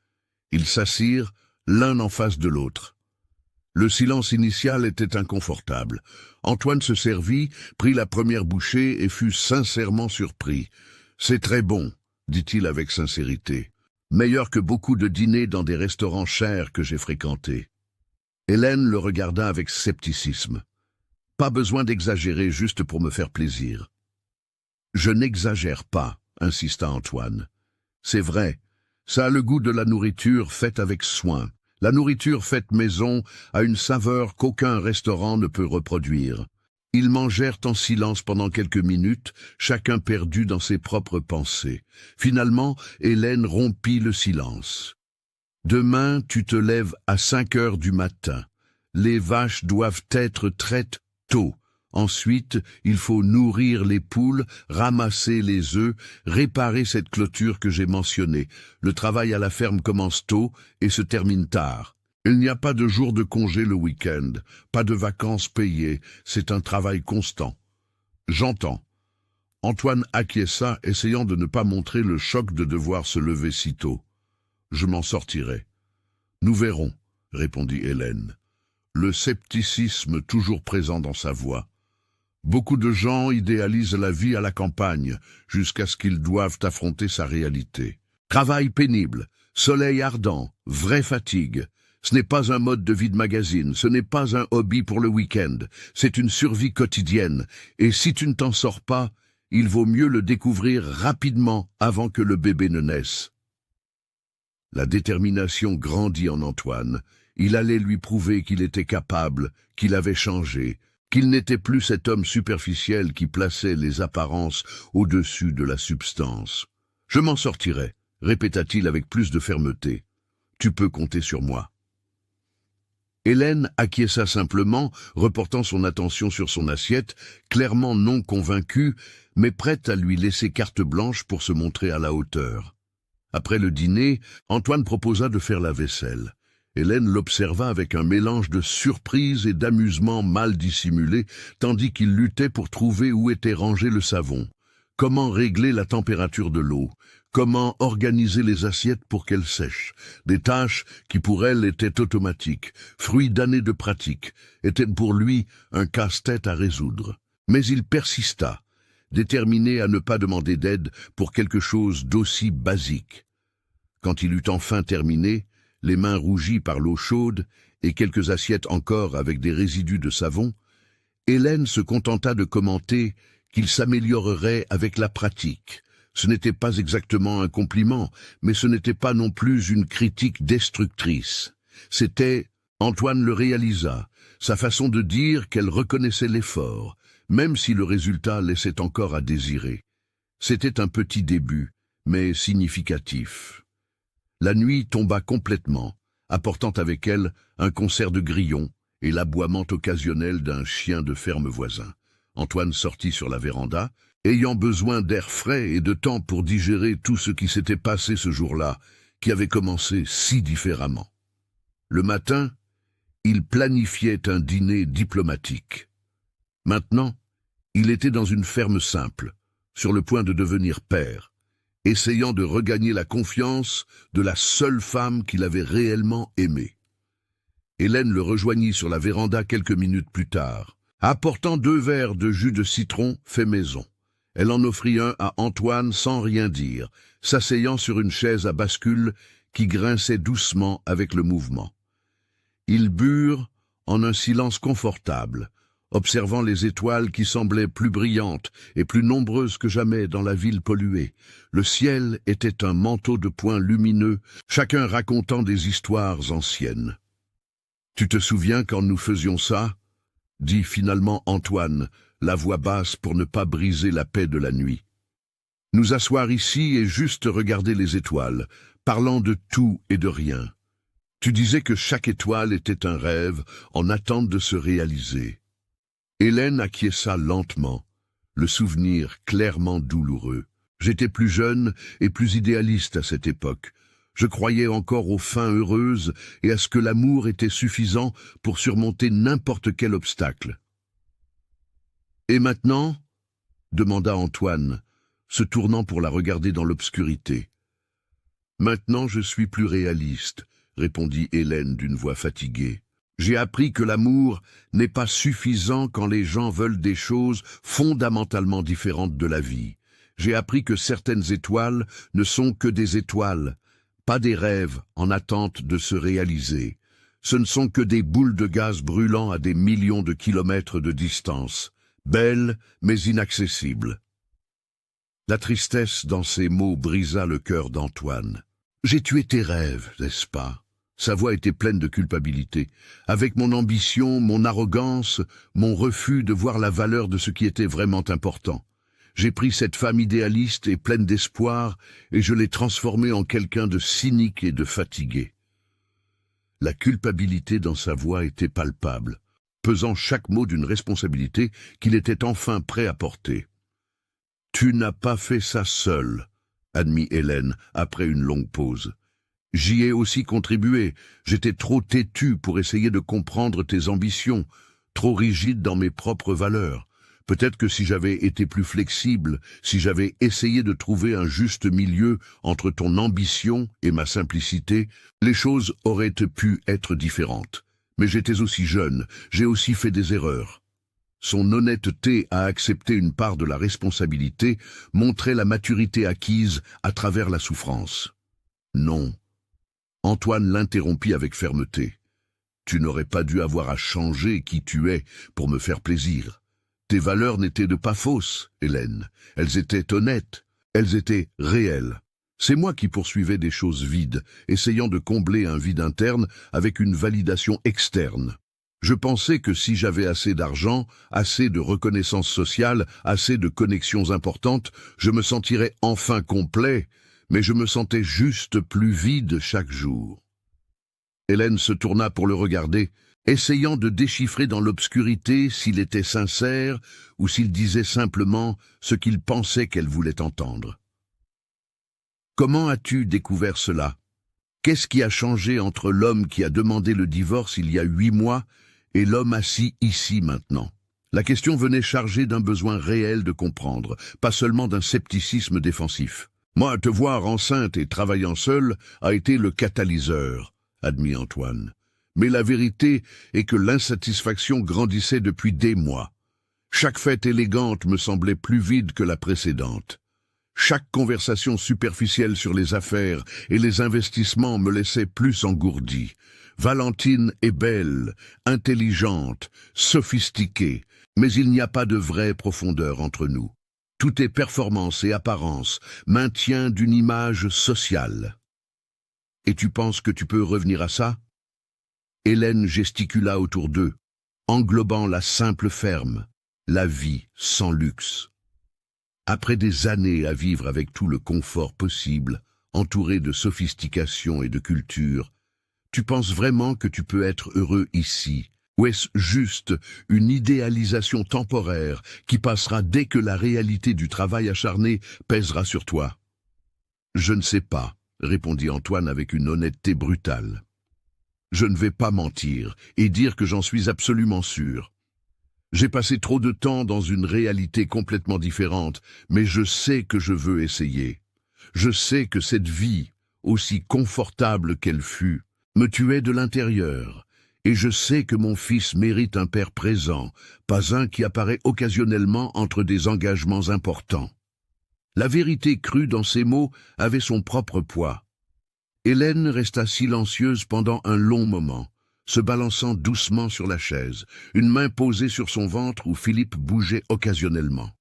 Ils s'assirent, l'un en face de l'autre. Le silence initial était inconfortable. Antoine se servit, prit la première bouchée et fut sincèrement surpris. « C'est très bon », dit-il avec sincérité. « Meilleur que beaucoup de dîners dans des restaurants chers que j'ai fréquentés. » Hélène le regarda avec scepticisme. « Pas besoin d'exagérer juste pour me faire plaisir. »« Je n'exagère pas », insista Antoine. « C'est vrai, ça a le goût de la nourriture faite avec soin. La nourriture faite maison a une saveur qu'aucun restaurant ne peut reproduire. » Ils mangèrent en silence pendant quelques minutes, chacun perdu dans ses propres pensées. Finalement, Hélène rompit le silence. « Demain, tu te lèves à 5 heures du matin. Les vaches doivent être traites tôt. Ensuite, il faut nourrir les poules, ramasser les œufs, réparer cette clôture que j'ai mentionnée. Le travail à la ferme commence tôt et se termine tard. Il n'y a pas de jour de congé le week-end, pas de vacances payées, c'est un travail constant. »« J'entends. » Antoine acquiesça, essayant de ne pas montrer le choc de devoir se lever si tôt. « Je m'en sortirai. »« Nous verrons, » répondit Hélène, le scepticisme toujours présent dans sa voix. Beaucoup de gens idéalisent la vie à la campagne, jusqu'à ce qu'ils doivent affronter sa réalité. Travail pénible, soleil ardent, vraie fatigue. Ce n'est pas un mode de vie de magazine, ce n'est pas un hobby pour le week-end, c'est une survie quotidienne, et si tu ne t'en sors pas, il vaut mieux le découvrir rapidement avant que le bébé ne naisse. La détermination grandit en Antoine. Il allait lui prouver qu'il était capable, qu'il avait changé, qu'il n'était plus cet homme superficiel qui plaçait les apparences au-dessus de la substance. « Je m'en sortirai », répéta-t-il avec plus de fermeté. « Tu peux compter sur moi. » Hélène acquiesça simplement, reportant son attention sur son assiette, clairement non convaincue, mais prête à lui laisser carte blanche pour se montrer à la hauteur. Après le dîner, Antoine proposa de faire la vaisselle. Hélène l'observa avec un mélange de surprise et d'amusement mal dissimulé, tandis qu'il luttait pour trouver où était rangé le savon. Comment régler la température de l'eau? Comment organiser les assiettes pour qu'elles sèchent? Des tâches qui pour elle étaient automatiques, fruits d'années de pratique, étaient pour lui un casse-tête à résoudre. Mais il persista, déterminé à ne pas demander d'aide pour quelque chose d'aussi basique. Quand il eut enfin terminé, les mains rougies par l'eau chaude et quelques assiettes encore avec des résidus de savon, Hélène se contenta de commenter qu'il s'améliorerait avec la pratique. Ce n'était pas exactement un compliment, mais ce n'était pas non plus une critique destructrice. C'était, Antoine le réalisa, sa façon de dire qu'elle reconnaissait l'effort, même si le résultat laissait encore à désirer. C'était un petit début, mais significatif. La nuit tomba complètement, apportant avec elle un concert de grillons et l'aboiement occasionnel d'un chien de ferme voisin. Antoine sortit sur la véranda, ayant besoin d'air frais et de temps pour digérer tout ce qui s'était passé ce jour-là, qui avait commencé si différemment. Le matin, il planifiait un dîner diplomatique. Maintenant, il était dans une ferme simple, sur le point de devenir père, essayant de regagner la confiance de la seule femme qu'il avait réellement aimée. Hélène le rejoignit sur la véranda quelques minutes plus tard, apportant 2 verres de jus de citron fait maison. Elle en offrit un à Antoine sans rien dire, s'asseyant sur une chaise à bascule qui grinçait doucement avec le mouvement. Ils burent en un silence confortable, observant les étoiles qui semblaient plus brillantes et plus nombreuses que jamais dans la ville polluée. Le ciel était un manteau de points lumineux, chacun racontant des histoires anciennes. « Tu te souviens quand nous faisions ça ?» dit finalement Antoine, la voix basse pour ne pas briser la paix de la nuit. « Nous asseoir ici et juste regarder les étoiles, parlant de tout et de rien. Tu disais que chaque étoile était un rêve en attente de se réaliser. » Hélène acquiesça lentement, le souvenir clairement douloureux. J'étais plus jeune et plus idéaliste à cette époque. Je croyais encore aux fins heureuses et à ce que l'amour était suffisant pour surmonter n'importe quel obstacle. « Et maintenant ?» demanda Antoine, se tournant pour la regarder dans l'obscurité. « Maintenant je suis plus réaliste, » répondit Hélène d'une voix fatiguée. « J'ai appris que l'amour n'est pas suffisant quand les gens veulent des choses fondamentalement différentes de la vie. J'ai appris que certaines étoiles ne sont que des étoiles, pas des rêves en attente de se réaliser. Ce ne sont que des boules de gaz brûlant à des millions de kilomètres de distance, belles mais inaccessibles. » La tristesse dans ces mots brisa le cœur d'Antoine. « J'ai tué tes rêves, n'est-ce pas ?» Sa voix était pleine de culpabilité. Avec mon ambition, mon arrogance, mon refus de voir la valeur de ce qui était vraiment important. J'ai pris cette femme idéaliste et pleine d'espoir et je l'ai transformée en quelqu'un de cynique et de fatigué. La culpabilité dans sa voix était palpable, pesant chaque mot d'une responsabilité qu'il était enfin prêt à porter. « Tu n'as pas fait ça seul, » admit Hélène après une longue pause. « J'y ai aussi contribué. J'étais trop têtu pour essayer de comprendre tes ambitions, trop rigide dans mes propres valeurs. Peut-être que si j'avais été plus flexible, si j'avais essayé de trouver un juste milieu entre ton ambition et ma simplicité, les choses auraient pu être différentes. Mais j'étais aussi jeune, j'ai aussi fait des erreurs. » Son honnêteté à accepter une part de la responsabilité montrait la maturité acquise à travers la souffrance. « Non. » Antoine l'interrompit avec fermeté. « Tu n'aurais pas dû avoir à changer qui tu es pour me faire plaisir. Tes valeurs n'étaient pas fausses, Hélène. Elles étaient honnêtes, elles étaient réelles. C'est moi qui poursuivais des choses vides, essayant de combler un vide interne avec une validation externe. Je pensais que si j'avais assez d'argent, assez de reconnaissance sociale, assez de connexions importantes, je me sentirais enfin complet, mais je me sentais juste plus vide chaque jour. » Hélène se tourna pour le regarder, essayant de déchiffrer dans l'obscurité s'il était sincère ou s'il disait simplement ce qu'il pensait qu'elle voulait entendre. « Comment as-tu découvert cela? Qu'est-ce qui a changé entre l'homme qui a demandé le divorce il y a 8 mois et l'homme assis ici maintenant ?» La question venait chargée d'un besoin réel de comprendre, pas seulement d'un scepticisme défensif. « Moi, te voir enceinte et travaillant seule a été le catalyseur, » admit Antoine. Mais la vérité est que l'insatisfaction grandissait depuis des mois. Chaque fête élégante me semblait plus vide que la précédente. Chaque conversation superficielle sur les affaires et les investissements me laissait plus engourdi. Valentine est belle, intelligente, sophistiquée, mais il n'y a pas de vraie profondeur entre nous. Tout est performance et apparence, maintien d'une image sociale. Et tu penses que tu peux revenir à ça? Hélène gesticula autour d'eux, englobant la simple ferme, la vie sans luxe. Après des années à vivre avec tout le confort possible, entouré de sophistication et de culture, tu penses vraiment que tu peux être heureux ici, Ou est-ce juste une idéalisation temporaire qui passera dès que la réalité du travail acharné pèsera sur toi? Je ne sais pas, répondit Antoine avec une honnêteté brutale. Je ne vais pas mentir et dire que j'en suis absolument sûr. J'ai passé trop de temps dans une réalité complètement différente, mais je sais que je veux essayer. Je sais que cette vie, aussi confortable qu'elle fut, me tuait de l'intérieur, et je sais que mon fils mérite un père présent, pas un qui apparaît occasionnellement entre des engagements importants. La vérité crue dans ces mots avait son propre poids. Hélène resta silencieuse pendant un long moment, se balançant doucement sur la chaise, une main posée sur son ventre où Philippe bougeait occasionnellement.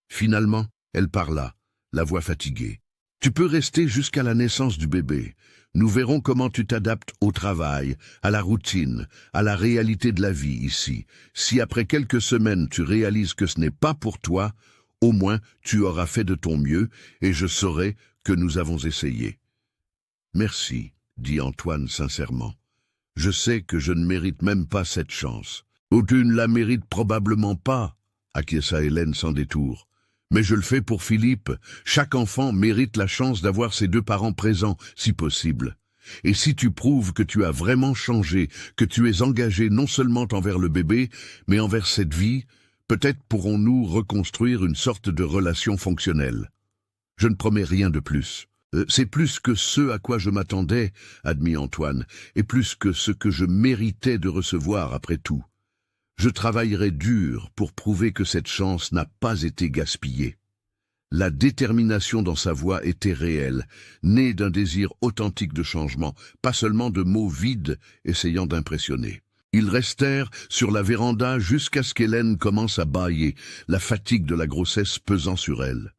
Finalement, elle parla, la voix fatiguée. « Tu peux rester jusqu'à la naissance du bébé. Nous verrons comment tu t'adaptes au travail, à la routine, à la réalité de la vie ici. Si après quelques semaines tu réalises que ce n'est pas pour toi, au moins tu auras fait de ton mieux et je saurai que nous avons essayé. » « Merci, dit Antoine sincèrement. Je sais que je ne mérite même pas cette chance. Ou tu ne la mérites probablement pas, acquiesça Hélène sans détour. Mais je le fais pour Philippe. Chaque enfant mérite la chance d'avoir ses deux parents présents, si possible. Et si tu prouves que tu as vraiment changé, que tu es engagé non seulement envers le bébé, mais envers cette vie, peut-être pourrons-nous reconstruire une sorte de relation fonctionnelle. Je ne promets rien de plus. C'est plus que ce à quoi je m'attendais, admit Antoine, et plus que ce que je méritais de recevoir après tout. Je travaillerai dur pour prouver que cette chance n'a pas été gaspillée. La détermination dans sa voix était réelle, née d'un désir authentique de changement, pas seulement de mots vides essayant d'impressionner. Ils restèrent sur la véranda jusqu'à ce qu'Hélène commence à bâiller, la fatigue de la grossesse pesant sur elle.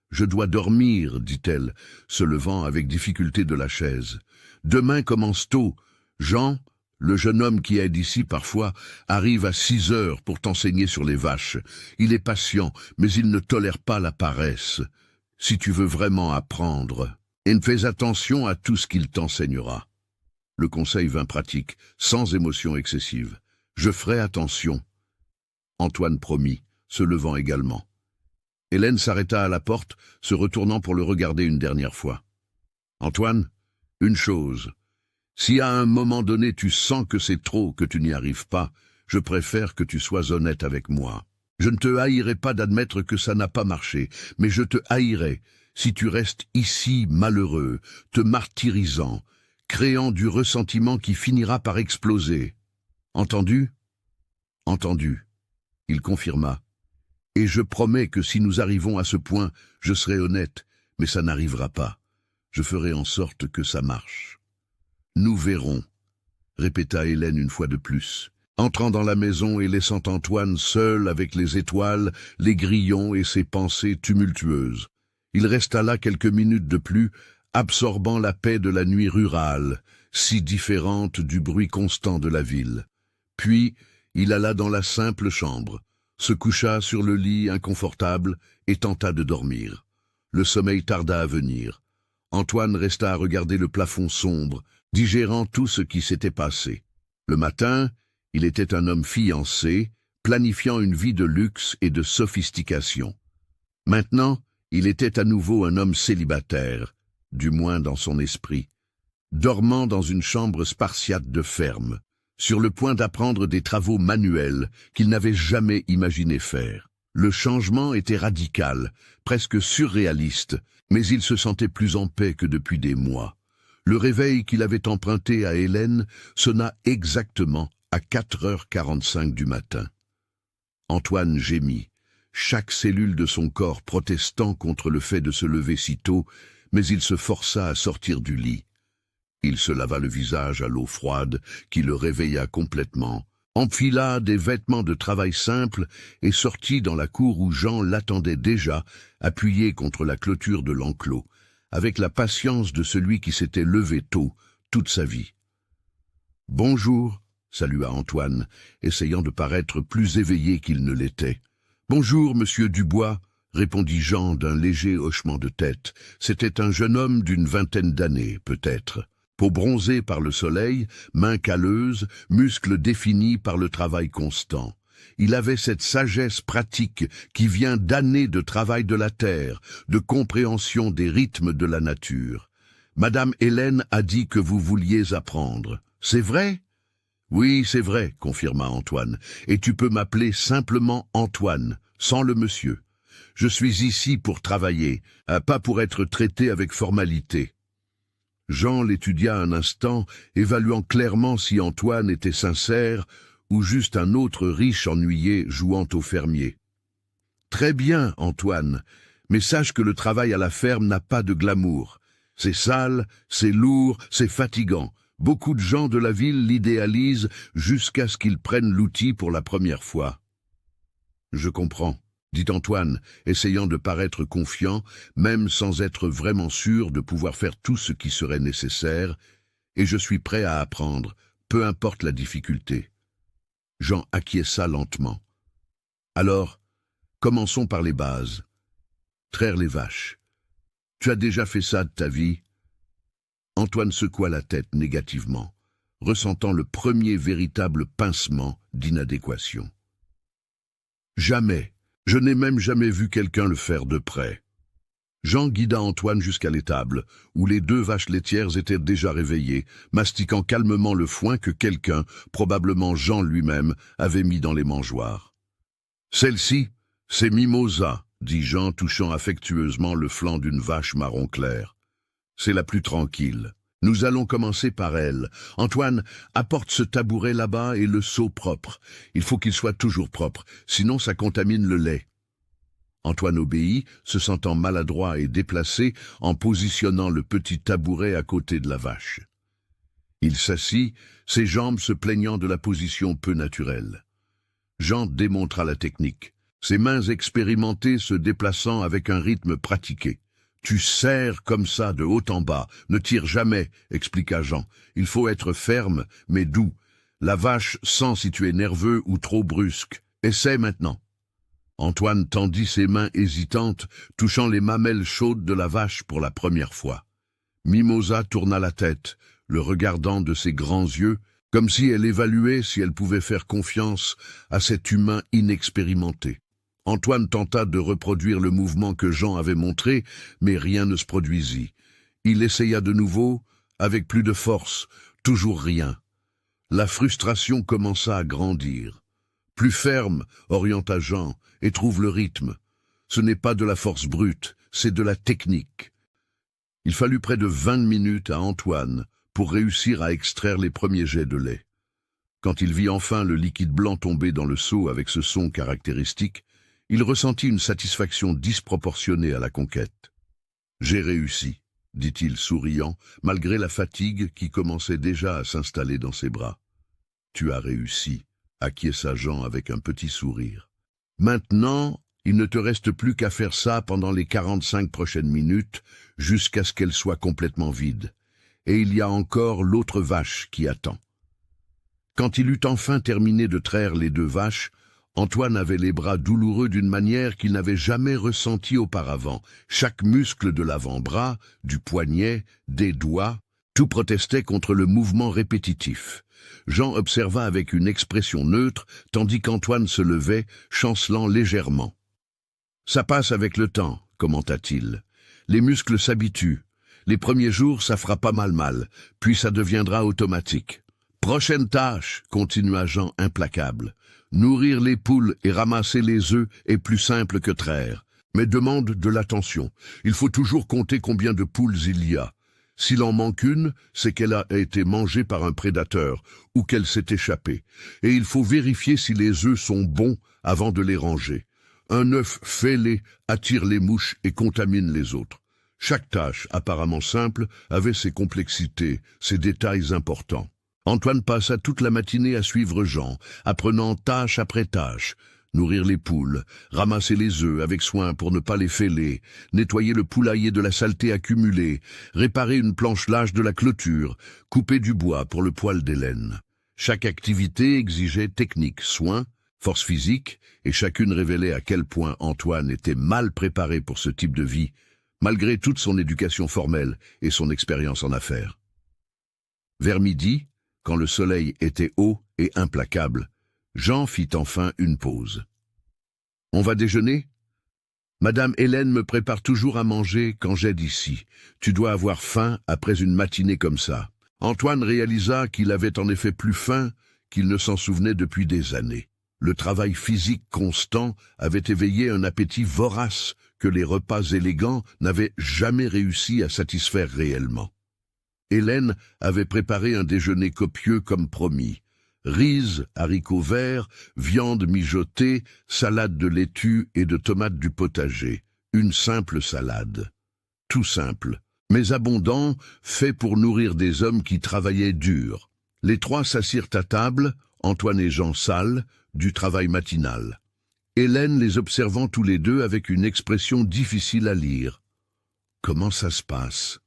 « Je dois dormir, dit-elle, se levant avec difficulté de la chaise. Demain commence tôt. Jean, le jeune homme qui aide ici parfois, arrive à 6 heures pour t'enseigner sur les vaches. Il est patient, mais il ne tolère pas la paresse. Si tu veux vraiment apprendre, et fais attention à tout ce qu'il t'enseignera. » Le conseil vint pratique, sans émotion excessive. « Je ferai attention. » Antoine promit, se levant également. Hélène s'arrêta à la porte, se retournant pour le regarder une dernière fois. « Antoine, une chose. Si à un moment donné tu sens que c'est trop, que tu n'y arrives pas, je préfère que tu sois honnête avec moi. Je ne te haïrai pas d'admettre que ça n'a pas marché, mais je te haïrai si tu restes ici malheureux, te martyrisant, créant du ressentiment qui finira par exploser. Entendu ? » Entendu. Il confirma. Et je promets que si nous arrivons à ce point, je serai honnête, mais ça n'arrivera pas. Je ferai en sorte que ça marche. Nous verrons, répéta Hélène une fois de plus, entrant dans la maison et laissant Antoine seul avec les étoiles, les grillons et ses pensées tumultueuses. Il resta là quelques minutes de plus, absorbant la paix de la nuit rurale, si différente du bruit constant de la ville. Puis, il alla dans la simple chambre, se coucha sur le lit inconfortable et tenta de dormir. Le sommeil tarda à venir. Antoine resta à regarder le plafond sombre, digérant tout ce qui s'était passé. Le matin, il était un homme fiancé, planifiant une vie de luxe et de sophistication. Maintenant, il était à nouveau un homme célibataire, du moins dans son esprit, dormant dans une chambre spartiate de ferme, sur le point d'apprendre des travaux manuels qu'il n'avait jamais imaginé faire. Le changement était radical, presque surréaliste, mais il se sentait plus en paix que depuis des mois. Le réveil qu'il avait emprunté à Hélène sonna exactement à 4h45 du matin. Antoine gémit, chaque cellule de son corps protestant contre le fait de se lever si tôt, mais il se força à sortir du lit. Il se lava le visage à l'eau froide qui le réveilla complètement, enfila des vêtements de travail simples et sortit dans la cour où Jean l'attendait déjà, appuyé contre la clôture de l'enclos, avec la patience de celui qui s'était levé tôt toute sa vie. « Bonjour », salua Antoine, essayant de paraître plus éveillé qu'il ne l'était. « Bonjour, monsieur Dubois », répondit Jean d'un léger hochement de tête. C'était un jeune homme d'une vingtaine d'années, peut-être. Peau bronzée par le soleil, mains calleuses, muscles définis par le travail constant. Il avait cette sagesse pratique qui vient d'années de travail de la terre, de compréhension des rythmes de la nature. Madame Hélène a dit que vous vouliez apprendre. C'est vrai? Oui, c'est vrai, confirma Antoine. Et tu peux m'appeler simplement Antoine, sans le monsieur. Je suis ici pour travailler, pas pour être traité avec formalité. Jean l'étudia un instant, évaluant clairement si Antoine était sincère ou juste un autre riche ennuyé jouant au fermier. « Très bien, Antoine, mais sache que le travail à la ferme n'a pas de glamour. C'est sale, c'est lourd, c'est fatigant. Beaucoup de gens de la ville l'idéalisent jusqu'à ce qu'ils prennent l'outil pour la première fois. »« Je comprends, » dit Antoine, essayant de paraître confiant, même sans être vraiment sûr de pouvoir faire tout ce qui serait nécessaire, « et je suis prêt à apprendre, peu importe la difficulté. » Jean acquiesça lentement. « Alors, commençons par les bases. Traire les vaches. Tu as déjà fait ça de ta vie ?» Antoine secoua la tête négativement, ressentant le premier véritable pincement d'inadéquation. « Jamais. Je n'ai même jamais vu quelqu'un le faire de près. » Jean guida Antoine jusqu'à l'étable, où les 2 vaches laitières étaient déjà réveillées, mastiquant calmement le foin que quelqu'un, probablement Jean lui-même, avait mis dans les mangeoires. « Celle-ci, c'est Mimosa, » dit Jean, touchant affectueusement le flanc d'une vache marron clair. « C'est la plus tranquille. Nous allons commencer par elle. Antoine, apporte ce tabouret là-bas et le seau propre. Il faut qu'il soit toujours propre, sinon ça contamine le lait. » Antoine obéit, se sentant maladroit et déplacé en positionnant le petit tabouret à côté de la vache. Il s'assit, ses jambes se plaignant de la position peu naturelle. Jean démontra la technique, ses mains expérimentées se déplaçant avec un rythme pratiqué. « Tu serres comme ça de haut en bas, ne tire jamais, » expliqua Jean. « Il faut être ferme, mais doux. La vache sent si tu es nerveux ou trop brusque. Essaie maintenant. » Antoine tendit ses mains hésitantes, touchant les mamelles chaudes de la vache pour la première fois. Mimosa tourna la tête, le regardant de ses grands yeux, comme si elle évaluait si elle pouvait faire confiance à cet humain inexpérimenté. Antoine tenta de reproduire le mouvement que Jean avait montré, mais rien ne se produisit. Il essaya de nouveau, avec plus de force, toujours rien. La frustration commença à grandir. « Plus ferme, » orienta Jean, et trouve le rythme. Ce n'est pas de la force brute, c'est de la technique. Il fallut près de 20 minutes à Antoine pour réussir à extraire les premiers jets de lait. Quand il vit enfin le liquide blanc tomber dans le seau avec ce son caractéristique, il ressentit une satisfaction disproportionnée à la conquête. « J'ai réussi », dit-il souriant, malgré la fatigue qui commençait déjà à s'installer dans ses bras. « Tu as réussi », acquiesça Jean avec un petit sourire. « Maintenant, il ne te reste plus qu'à faire ça pendant les 45 prochaines minutes, jusqu'à ce qu'elle soit complètement vide. Et il y a encore l'autre vache qui attend. » Quand il eut enfin terminé de traire les 2 vaches, Antoine avait les bras douloureux d'une manière qu'il n'avait jamais ressentie auparavant. Chaque muscle de l'avant-bras, du poignet, des doigts, tout protestait contre le mouvement répétitif. Jean observa avec une expression neutre, tandis qu'Antoine se levait, chancelant légèrement. « Ça passe avec le temps, » commenta-t-il. « Les muscles s'habituent. Les premiers jours, ça fera pas mal, puis ça deviendra automatique. » « Prochaine tâche, » continua Jean implacable. « Nourrir les poules et ramasser les œufs est plus simple que traire, mais demande de l'attention. Il faut toujours compter combien de poules il y a. S'il en manque une, c'est qu'elle a été mangée par un prédateur ou qu'elle s'est échappée. Et il faut vérifier si les œufs sont bons avant de les ranger. Un œuf fêlé attire les mouches et contamine les autres. Chaque tâche, apparemment simple, avait ses complexités, ses détails importants. Antoine passa toute la matinée à suivre Jean, apprenant tâche après tâche. Nourrir les poules, ramasser les œufs avec soin pour ne pas les fêler, nettoyer le poulailler de la saleté accumulée, réparer une planche lâche de la clôture, couper du bois pour le poêle d'Hélène. Chaque activité exigeait technique, soin, force physique, et chacune révélait à quel point Antoine était mal préparé pour ce type de vie, malgré toute son éducation formelle et son expérience en affaires. Vers midi, quand le soleil était haut et implacable, Jean fit enfin une pause. « On va déjeuner ? Madame Hélène me prépare toujours à manger quand j'aide ici. Tu dois avoir faim après une matinée comme ça. » Antoine réalisa qu'il avait en effet plus faim qu'il ne s'en souvenait depuis des années. Le travail physique constant avait éveillé un appétit vorace que les repas élégants n'avaient jamais réussi à satisfaire réellement. Hélène avait préparé un déjeuner copieux comme promis. Riz, haricots verts, viande mijotée, salade de laitue et de tomates du potager. Une simple salade. Tout simple, mais abondant, fait pour nourrir des hommes qui travaillaient dur. Les trois s'assirent à table, Antoine et Jean sales, du travail matinal. Hélène les observant tous les deux avec une expression difficile à lire. « Comment ça se passe ?»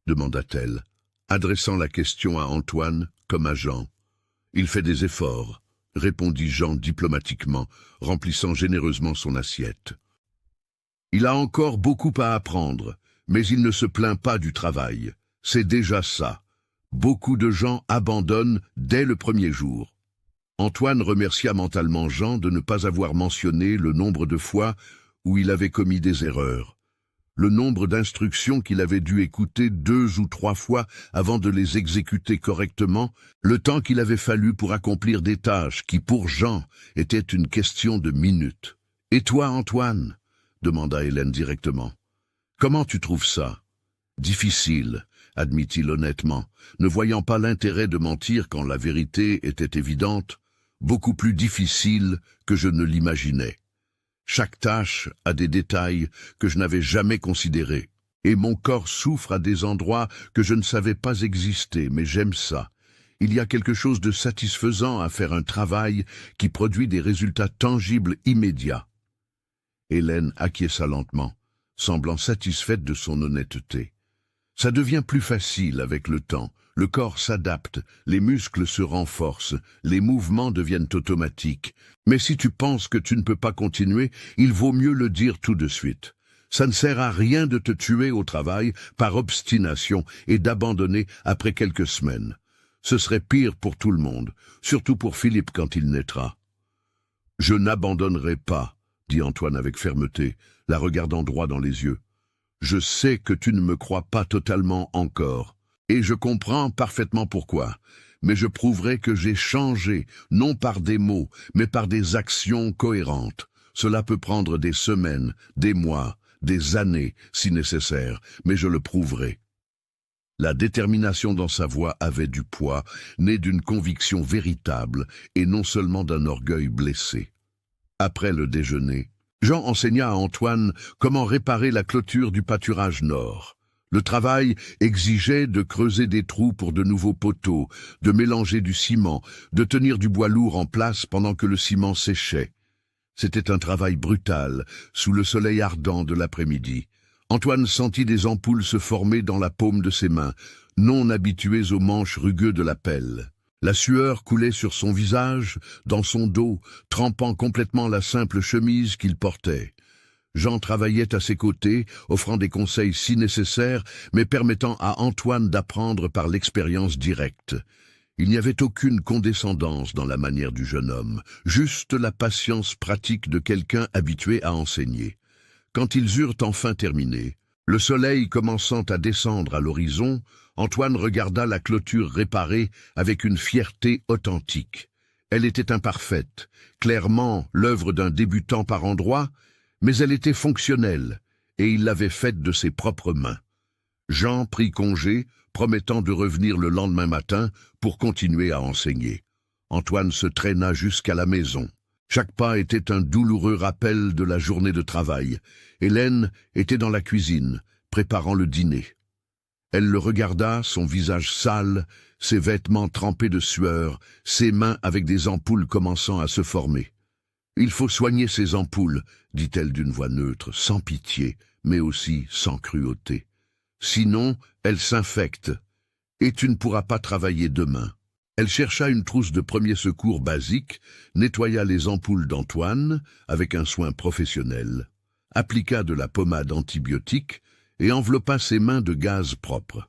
demanda-t-elle, adressant la question à Antoine comme à Jean. « Il fait des efforts, » répondit Jean diplomatiquement, remplissant généreusement son assiette. « Il a encore beaucoup à apprendre, mais il ne se plaint pas du travail. C'est déjà ça. Beaucoup de gens abandonnent dès le premier jour. » Antoine remercia mentalement Jean de ne pas avoir mentionné le nombre de fois où il avait commis des erreurs, le nombre d'instructions qu'il avait dû écouter 2 ou 3 fois avant de les exécuter correctement, le temps qu'il avait fallu pour accomplir des tâches qui, pour Jean, étaient une question de minutes. « Et toi, Antoine ?» demanda Hélène directement. « Comment tu trouves ça ?»« Difficile, » admit-il honnêtement, ne voyant pas l'intérêt de mentir quand la vérité était évidente. Beaucoup plus difficile que je ne l'imaginais. Chaque tâche a des détails que je n'avais jamais considérés, et mon corps souffre à des endroits que je ne savais pas exister, mais j'aime ça. Il y a quelque chose de satisfaisant à faire un travail qui produit des résultats tangibles immédiats. Hélène acquiesça lentement, semblant satisfaite de son honnêteté. Ça devient plus facile avec le temps. Le corps s'adapte, les muscles se renforcent, les mouvements deviennent automatiques. Mais si tu penses que tu ne peux pas continuer, il vaut mieux le dire tout de suite. Ça ne sert à rien de te tuer au travail par obstination et d'abandonner après quelques semaines. Ce serait pire pour tout le monde, surtout pour Philippe quand il naîtra. « Je n'abandonnerai pas, » dit Antoine avec fermeté, la regardant droit dans les yeux. « Je sais que tu ne me crois pas totalement encore. Et je comprends parfaitement pourquoi, mais je prouverai que j'ai changé, non par des mots, mais par des actions cohérentes. Cela peut prendre des semaines, des mois, des années, si nécessaire, mais je le prouverai. » La détermination dans sa voix avait du poids, née d'une conviction véritable, et non seulement d'un orgueil blessé. Après le déjeuner, Jean enseigna à Antoine comment réparer la clôture du pâturage nord. Le travail exigeait de creuser des trous pour de nouveaux poteaux, de mélanger du ciment, de tenir du bois lourd en place pendant que le ciment séchait. C'était un travail brutal, sous le soleil ardent de l'après-midi. Antoine sentit des ampoules se former dans la paume de ses mains, non habituées aux manches rugueux de la pelle. La sueur coulait sur son visage, dans son dos, trempant complètement la simple chemise qu'il portait. Jean travaillait à ses côtés, offrant des conseils si nécessaires, mais permettant à Antoine d'apprendre par l'expérience directe. Il n'y avait aucune condescendance dans la manière du jeune homme, juste la patience pratique de quelqu'un habitué à enseigner. Quand ils eurent enfin terminé, le soleil commençant à descendre à l'horizon, Antoine regarda la clôture réparée avec une fierté authentique. Elle était imparfaite, clairement l'œuvre d'un débutant par endroits, mais elle était fonctionnelle, et il l'avait faite de ses propres mains. Jean prit congé, promettant de revenir le lendemain matin pour continuer à enseigner. Antoine se traîna jusqu'à la maison. Chaque pas était un douloureux rappel de la journée de travail. Hélène était dans la cuisine, préparant le dîner. Elle le regarda, son visage sale, ses vêtements trempés de sueur, ses mains avec des ampoules commençant à se former. « Il faut soigner ces ampoules, » dit-elle d'une voix neutre, sans pitié, mais aussi sans cruauté. « Sinon, elles s'infectent, et tu ne pourras pas travailler demain. » Elle chercha une trousse de premier secours basique, nettoya les ampoules d'Antoine avec un soin professionnel, appliqua de la pommade antibiotique et enveloppa ses mains de gaz propre.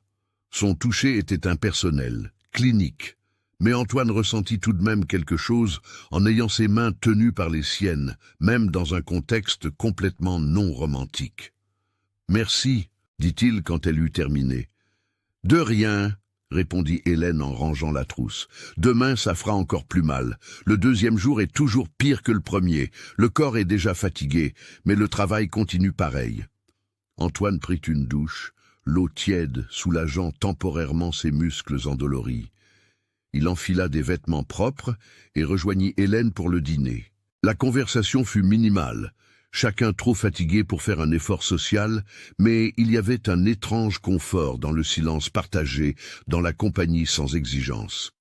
Son toucher était impersonnel, clinique. Mais Antoine ressentit tout de même quelque chose en ayant ses mains tenues par les siennes, même dans un contexte complètement non romantique. « Merci », dit-il quand elle eut terminé. « De rien », répondit Hélène en rangeant la trousse. « Demain, ça fera encore plus mal. Le deuxième jour est toujours pire que le premier. Le corps est déjà fatigué, mais le travail continue pareil. » Antoine prit une douche, l'eau tiède soulageant temporairement ses muscles endoloris. Il enfila des vêtements propres et rejoignit Hélène pour le dîner. La conversation fut minimale, chacun trop fatigué pour faire un effort social, mais il y avait un étrange confort dans le silence partagé, dans la compagnie sans exigence.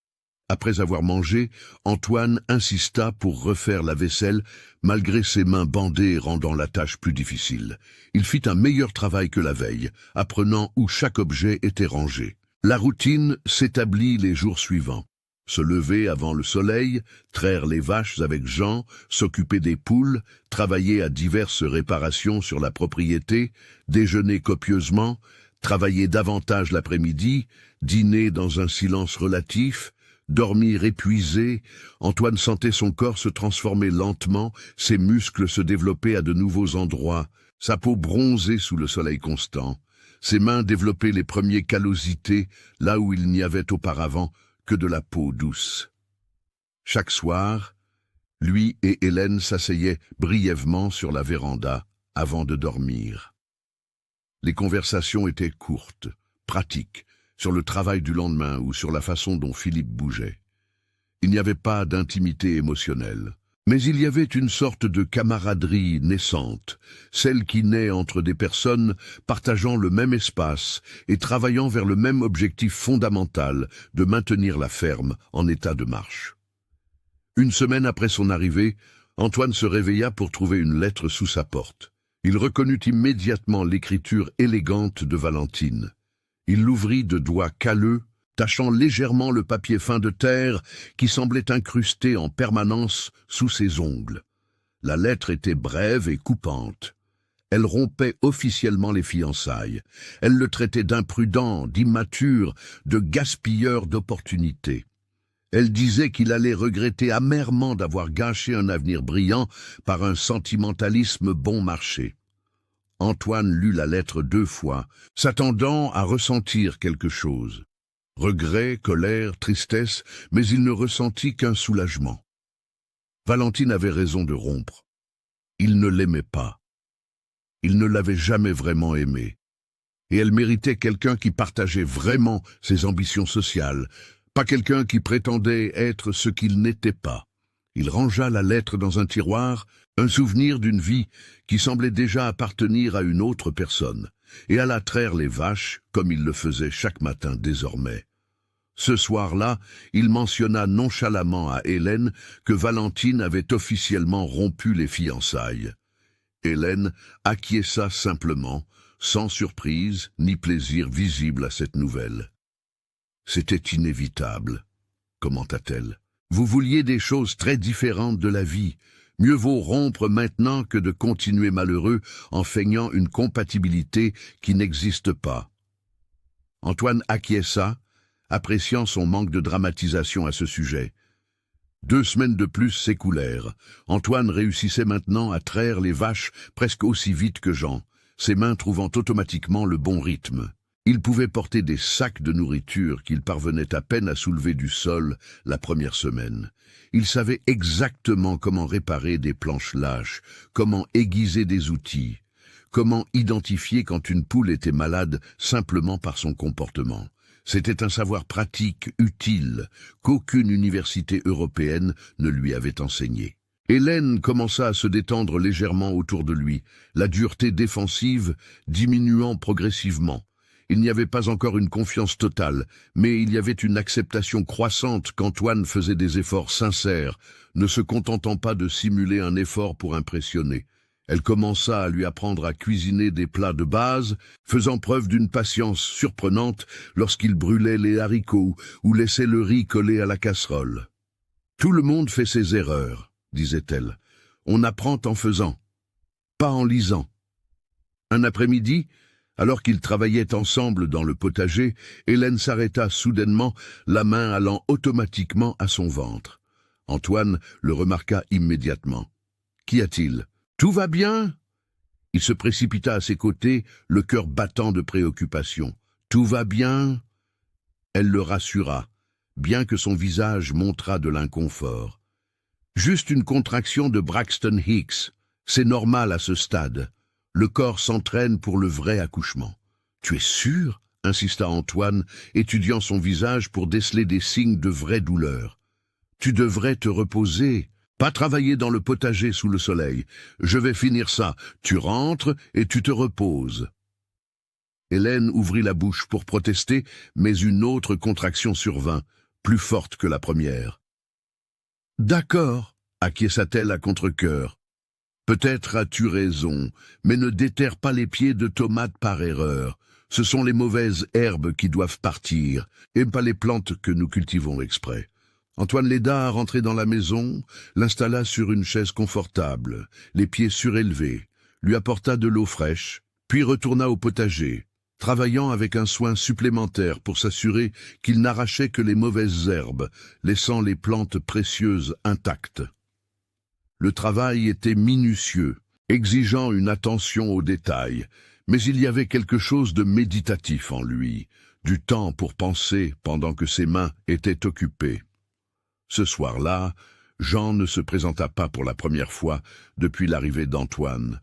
Après avoir mangé, Antoine insista pour refaire la vaisselle, malgré ses mains bandées rendant la tâche plus difficile. Il fit un meilleur travail que la veille, apprenant où chaque objet était rangé. La routine s'établit les jours suivants. Se lever avant le soleil, traire les vaches avec Jean, s'occuper des poules, travailler à diverses réparations sur la propriété, déjeuner copieusement, travailler davantage l'après-midi, dîner dans un silence relatif, dormir épuisé. Antoine sentait son corps se transformer lentement, ses muscles se développer à de nouveaux endroits, sa peau bronzée sous le soleil constant. Ses mains développaient les premiers callosités, là où il n'y avait auparavant que de la peau douce. Chaque soir, lui et Hélène s'asseyaient brièvement sur la véranda avant de dormir. Les conversations étaient courtes, pratiques, sur le travail du lendemain ou sur la façon dont Philippe bougeait. Il n'y avait pas d'intimité émotionnelle. Mais il y avait une sorte de camaraderie naissante, celle qui naît entre des personnes partageant le même espace et travaillant vers le même objectif fondamental de maintenir la ferme en état de marche. Une semaine après son arrivée, Antoine se réveilla pour trouver une lettre sous sa porte. Il reconnut immédiatement l'écriture élégante de Valentine. Il l'ouvrit de doigts calleux, tachant légèrement le papier fin de terre qui semblait incrusté en permanence sous ses ongles. La lettre était brève et coupante. Elle rompait officiellement les fiançailles. Elle le traitait d'imprudent, d'immature, de gaspilleur d'opportunités. Elle disait qu'il allait regretter amèrement d'avoir gâché un avenir brillant par un sentimentalisme bon marché. Antoine lut la lettre 2 fois, s'attendant à ressentir quelque chose. Regret, colère, tristesse, mais il ne ressentit qu'un soulagement. Valentine avait raison de rompre. Il ne l'aimait pas. Il ne l'avait jamais vraiment aimée. Et elle méritait quelqu'un qui partageait vraiment ses ambitions sociales, pas quelqu'un qui prétendait être ce qu'il n'était pas. Il rangea la lettre dans un tiroir, un souvenir d'une vie qui semblait déjà appartenir à une autre personne, et alla traire les vaches comme il le faisait chaque matin désormais. Ce soir-là, il mentionna nonchalamment à Hélène que Valentine avait officiellement rompu les fiançailles. Hélène acquiesça simplement, sans surprise ni plaisir visible à cette nouvelle. « C'était inévitable », commenta-t-elle. « Vous vouliez des choses très différentes de la vie. Mieux vaut rompre maintenant que de continuer malheureux en feignant une compatibilité qui n'existe pas. » Antoine acquiesça, appréciant son manque de dramatisation à ce sujet. 2 semaines de plus s'écoulèrent. Antoine réussissait maintenant à traire les vaches presque aussi vite que Jean, ses mains trouvant automatiquement le bon rythme. Il pouvait porter des sacs de nourriture qu'il parvenait à peine à soulever du sol la première semaine. Il savait exactement comment réparer des planches lâches, comment aiguiser des outils, comment identifier quand une poule était malade simplement par son comportement. C'était un savoir pratique, utile, qu'aucune université européenne ne lui avait enseigné. Hélène commença à se détendre légèrement autour de lui, la dureté défensive diminuant progressivement. Il n'y avait pas encore une confiance totale, mais il y avait une acceptation croissante qu'Antoine faisait des efforts sincères, ne se contentant pas de simuler un effort pour impressionner. Elle commença à lui apprendre à cuisiner des plats de base, faisant preuve d'une patience surprenante lorsqu'il brûlait les haricots ou laissait le riz collé à la casserole. « Tout le monde fait ses erreurs », disait-elle. « On apprend en faisant, pas en lisant. » Un après-midi, Alors qu'ils travaillaient ensemble dans le potager, Hélène s'arrêta soudainement, la main allant automatiquement à son ventre. Antoine le remarqua immédiatement. « Qu'y a-t-il ? Tout va bien ?» Il se précipita à ses côtés, le cœur battant de préoccupation. « Tout va bien ?» Elle le rassura, bien que son visage montrât de l'inconfort. « Juste une contraction de Braxton Hicks. C'est normal à ce stade. Le corps s'entraîne pour le vrai accouchement. »« Tu es sûr ?» insista Antoine, étudiant son visage pour déceler des signes de vraie douleur. « Tu devrais te reposer, pas travailler dans le potager sous le soleil. Je vais finir ça. Tu rentres et tu te reposes. » Hélène ouvrit la bouche pour protester, mais une autre contraction survint, plus forte que la première. « D'accord, » acquiesça-t-elle à contre-cœur. « Peut-être as-tu raison, mais ne déterre pas les pieds de tomates par erreur. Ce sont les mauvaises herbes qui doivent partir, et pas les plantes que nous cultivons exprès. » Antoine l'aida à rentrer dans la maison, l'installa sur une chaise confortable, les pieds surélevés, lui apporta de l'eau fraîche, puis retourna au potager, travaillant avec un soin supplémentaire pour s'assurer qu'il n'arrachait que les mauvaises herbes, laissant les plantes précieuses intactes. Le travail était minutieux, exigeant une attention aux détails, mais il y avait quelque chose de méditatif en lui, du temps pour penser pendant que ses mains étaient occupées. Ce soir-là, Jean ne se présenta pas pour la première fois depuis l'arrivée d'Antoine.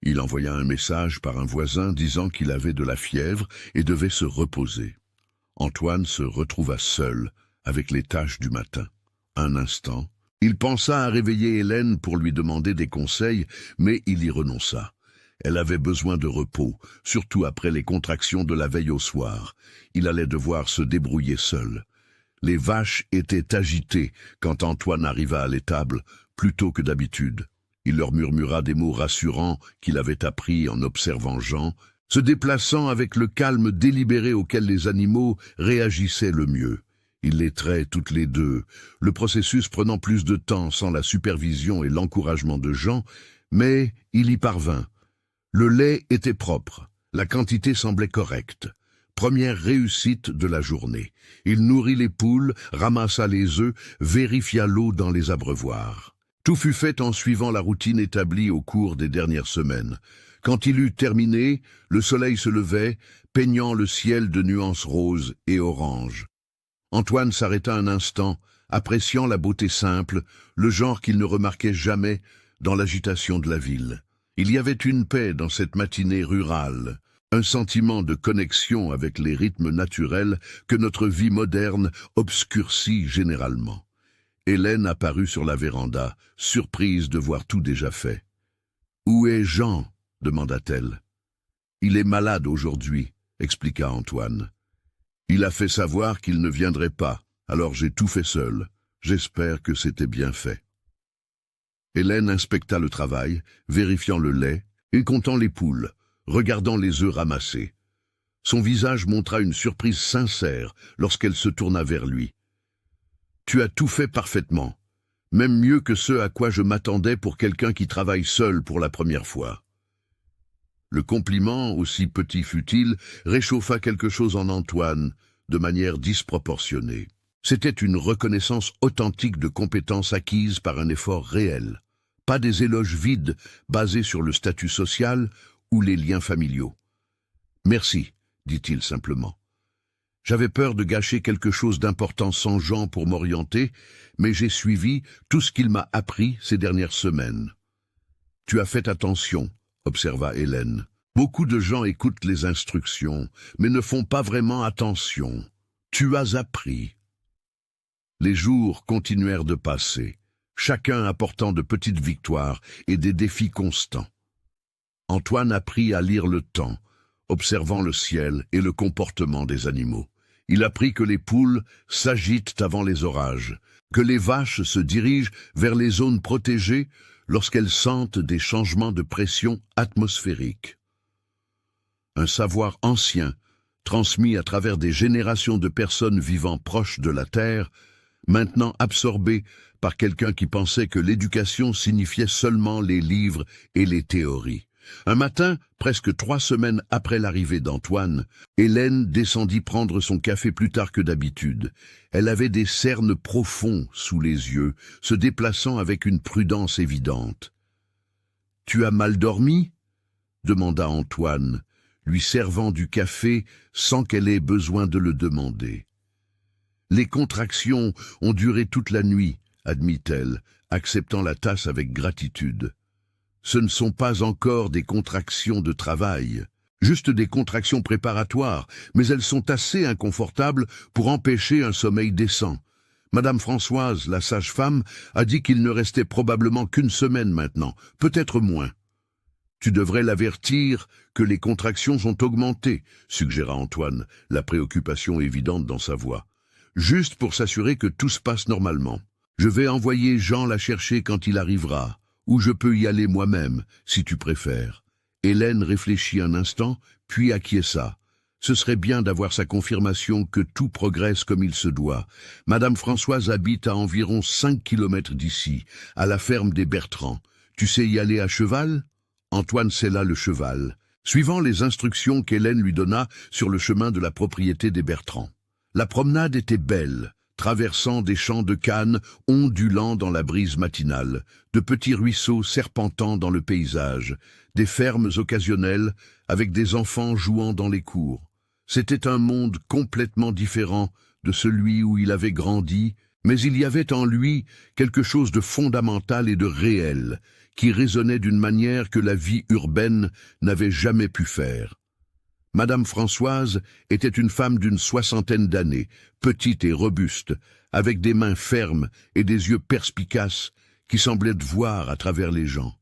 Il envoya un message par un voisin disant qu'il avait de la fièvre et devait se reposer. Antoine se retrouva seul avec les tâches du matin. Un instant, il pensa à réveiller Hélène pour lui demander des conseils, mais il y renonça. Elle avait besoin de repos, surtout après les contractions de la veille au soir. Il allait devoir se débrouiller seul. Les vaches étaient agitées quand Antoine arriva à l'étable, plus tôt que d'habitude. Il leur murmura des mots rassurants qu'il avait appris en observant Jean, se déplaçant avec le calme délibéré auquel les animaux réagissaient le mieux. Il les trait toutes les deux, le processus prenant plus de temps sans la supervision et l'encouragement de Jean, mais il y parvint. Le lait était propre, la quantité semblait correcte. Première réussite de la journée. Il nourrit les poules, ramassa les œufs, vérifia l'eau dans les abreuvoirs. Tout fut fait en suivant la routine établie au cours des dernières semaines. Quand il eut terminé, le soleil se levait, peignant le ciel de nuances roses et oranges. Antoine s'arrêta un instant, appréciant la beauté simple, le genre qu'il ne remarquait jamais dans l'agitation de la ville. Il y avait une paix dans cette matinée rurale, un sentiment de connexion avec les rythmes naturels que notre vie moderne obscurcit généralement. Hélène apparut sur la véranda, surprise de voir tout déjà fait. « Où est Jean ?» demanda-t-elle. « Il est malade aujourd'hui » expliqua Antoine. « Il a fait savoir qu'il ne viendrait pas, alors j'ai tout fait seul. J'espère que c'était bien fait. » Hélène inspecta le travail, vérifiant le lait et comptant les poules, regardant les œufs ramassés. Son visage montra une surprise sincère lorsqu'elle se tourna vers lui. « Tu as tout fait parfaitement, même mieux que ce à quoi je m'attendais pour quelqu'un qui travaille seul pour la première fois. » Le compliment, aussi petit fut-il, réchauffa quelque chose en Antoine, de manière disproportionnée. C'était une reconnaissance authentique de compétences acquises par un effort réel, pas des éloges vides basés sur le statut social ou les liens familiaux. « Merci », dit-il simplement. « J'avais peur de gâcher quelque chose d'important sans Jean pour m'orienter, mais j'ai suivi tout ce qu'il m'a appris ces dernières semaines. »« Tu as fait attention », observa Hélène. « Beaucoup de gens écoutent les instructions, mais ne font pas vraiment attention. Tu as appris. » Les jours continuèrent de passer, chacun apportant de petites victoires et des défis constants. Antoine apprit à lire le temps, observant le ciel et le comportement des animaux. Il apprit que les poules s'agitent avant les orages, que les vaches se dirigent vers les zones protégées lorsqu'elles sentent des changements de pression atmosphérique. Un savoir ancien, transmis à travers des générations de personnes vivant proches de la Terre, maintenant absorbé par quelqu'un qui pensait que l'éducation signifiait seulement les livres et les théories. Un matin, presque 3 semaines après l'arrivée d'Antoine, Hélène descendit prendre son café plus tard que d'habitude. Elle avait des cernes profonds sous les yeux, se déplaçant avec une prudence évidente. « Tu as mal dormi ?» demanda Antoine, lui servant du café sans qu'elle ait besoin de le demander. « Les contractions ont duré toute la nuit, admit-elle, acceptant la tasse avec gratitude. Ce ne sont pas encore des contractions de travail, juste des contractions préparatoires, mais elles sont assez inconfortables pour empêcher un sommeil décent. Madame Françoise, la sage-femme, a dit qu'il ne restait probablement qu'une semaine maintenant, peut-être moins. Tu devrais l'avertir que les contractions ont augmenté, suggéra Antoine, la préoccupation évidente dans sa voix. Juste pour s'assurer que tout se passe normalement. Je vais envoyer Jean la chercher quand il arrivera. Ou je peux y aller moi-même, si tu préfères. Hélène réfléchit un instant, puis acquiesça. Ce serait bien d'avoir sa confirmation que tout progresse comme il se doit. Madame Françoise habite à environ 5 kilomètres d'ici, à la ferme des Bertrands. Tu sais y aller à cheval ? Antoine sella le cheval, suivant les instructions qu'Hélène lui donna sur le chemin de la propriété des Bertrands. La promenade était belle, traversant des champs de cannes ondulant dans la brise matinale, de petits ruisseaux serpentant dans le paysage, des fermes occasionnelles avec des enfants jouant dans les cours. C'était un monde complètement différent de celui où il avait grandi, mais il y avait en lui quelque chose de fondamental et de réel, qui résonnait d'une manière que la vie urbaine n'avait jamais pu faire. Madame Françoise était une femme d'une 60aine d'années, petite et robuste, avec des mains fermes et des yeux perspicaces qui semblaient voir à travers les gens.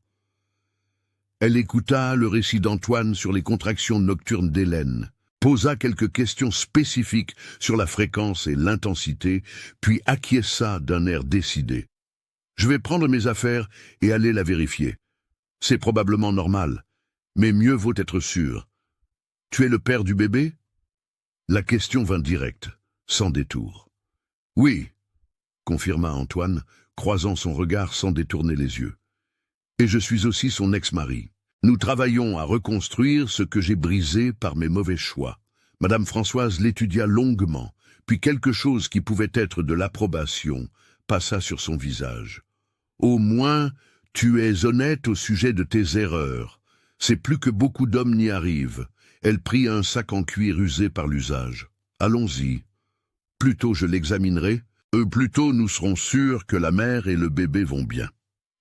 Elle écouta le récit d'Antoine sur les contractions nocturnes d'Hélène, posa quelques questions spécifiques sur la fréquence et l'intensité, puis acquiesça d'un air décidé. « Je vais prendre mes affaires et aller la vérifier. C'est probablement normal, mais mieux vaut être sûr. Tu es le père du bébé ?» La question vint directe, sans détour. « Oui », confirma Antoine, croisant son regard sans détourner les yeux. « Et je suis aussi son ex-mari. Nous travaillons à reconstruire ce que j'ai brisé par mes mauvais choix. » Madame Françoise l'étudia longuement, puis quelque chose qui pouvait être de l'approbation passa sur son visage. « Au moins, tu es honnête au sujet de tes erreurs. C'est plus que beaucoup d'hommes n'y arrivent. » Elle prit un sac en cuir usé par l'usage. « Allons-y. Plus tôt je l'examinerai, plus tôt nous serons sûrs que la mère et le bébé vont bien. »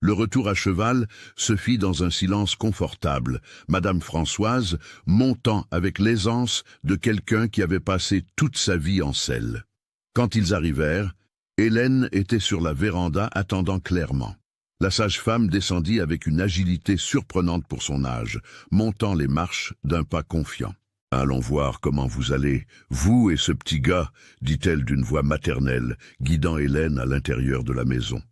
Le retour à cheval se fit dans un silence confortable, Madame Françoise montant avec l'aisance de quelqu'un qui avait passé toute sa vie en selle. Quand ils arrivèrent, Hélène était sur la véranda attendant clairement. La sage-femme descendit avec une agilité surprenante pour son âge, montant les marches d'un pas confiant. « Allons voir comment vous allez, vous et ce petit gars, » dit-elle d'une voix maternelle, guidant Hélène à l'intérieur de la maison.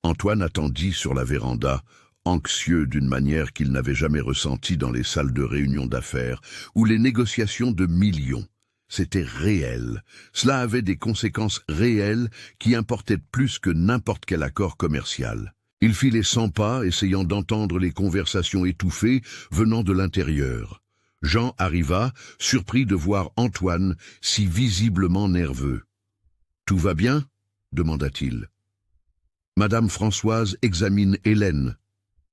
Antoine attendit sur la véranda, anxieux d'une manière qu'il n'avait jamais ressentie dans les salles de réunion d'affaires, où les négociations de millions. C'était réel. Cela avait des conséquences réelles qui importaient plus que n'importe quel accord commercial. Il fit les 100 pas, essayant d'entendre les conversations étouffées venant de l'intérieur. Jean arriva, surpris de voir Antoine si visiblement nerveux. « Tout va bien ?» demanda-t-il. « Madame Françoise examine Hélène »,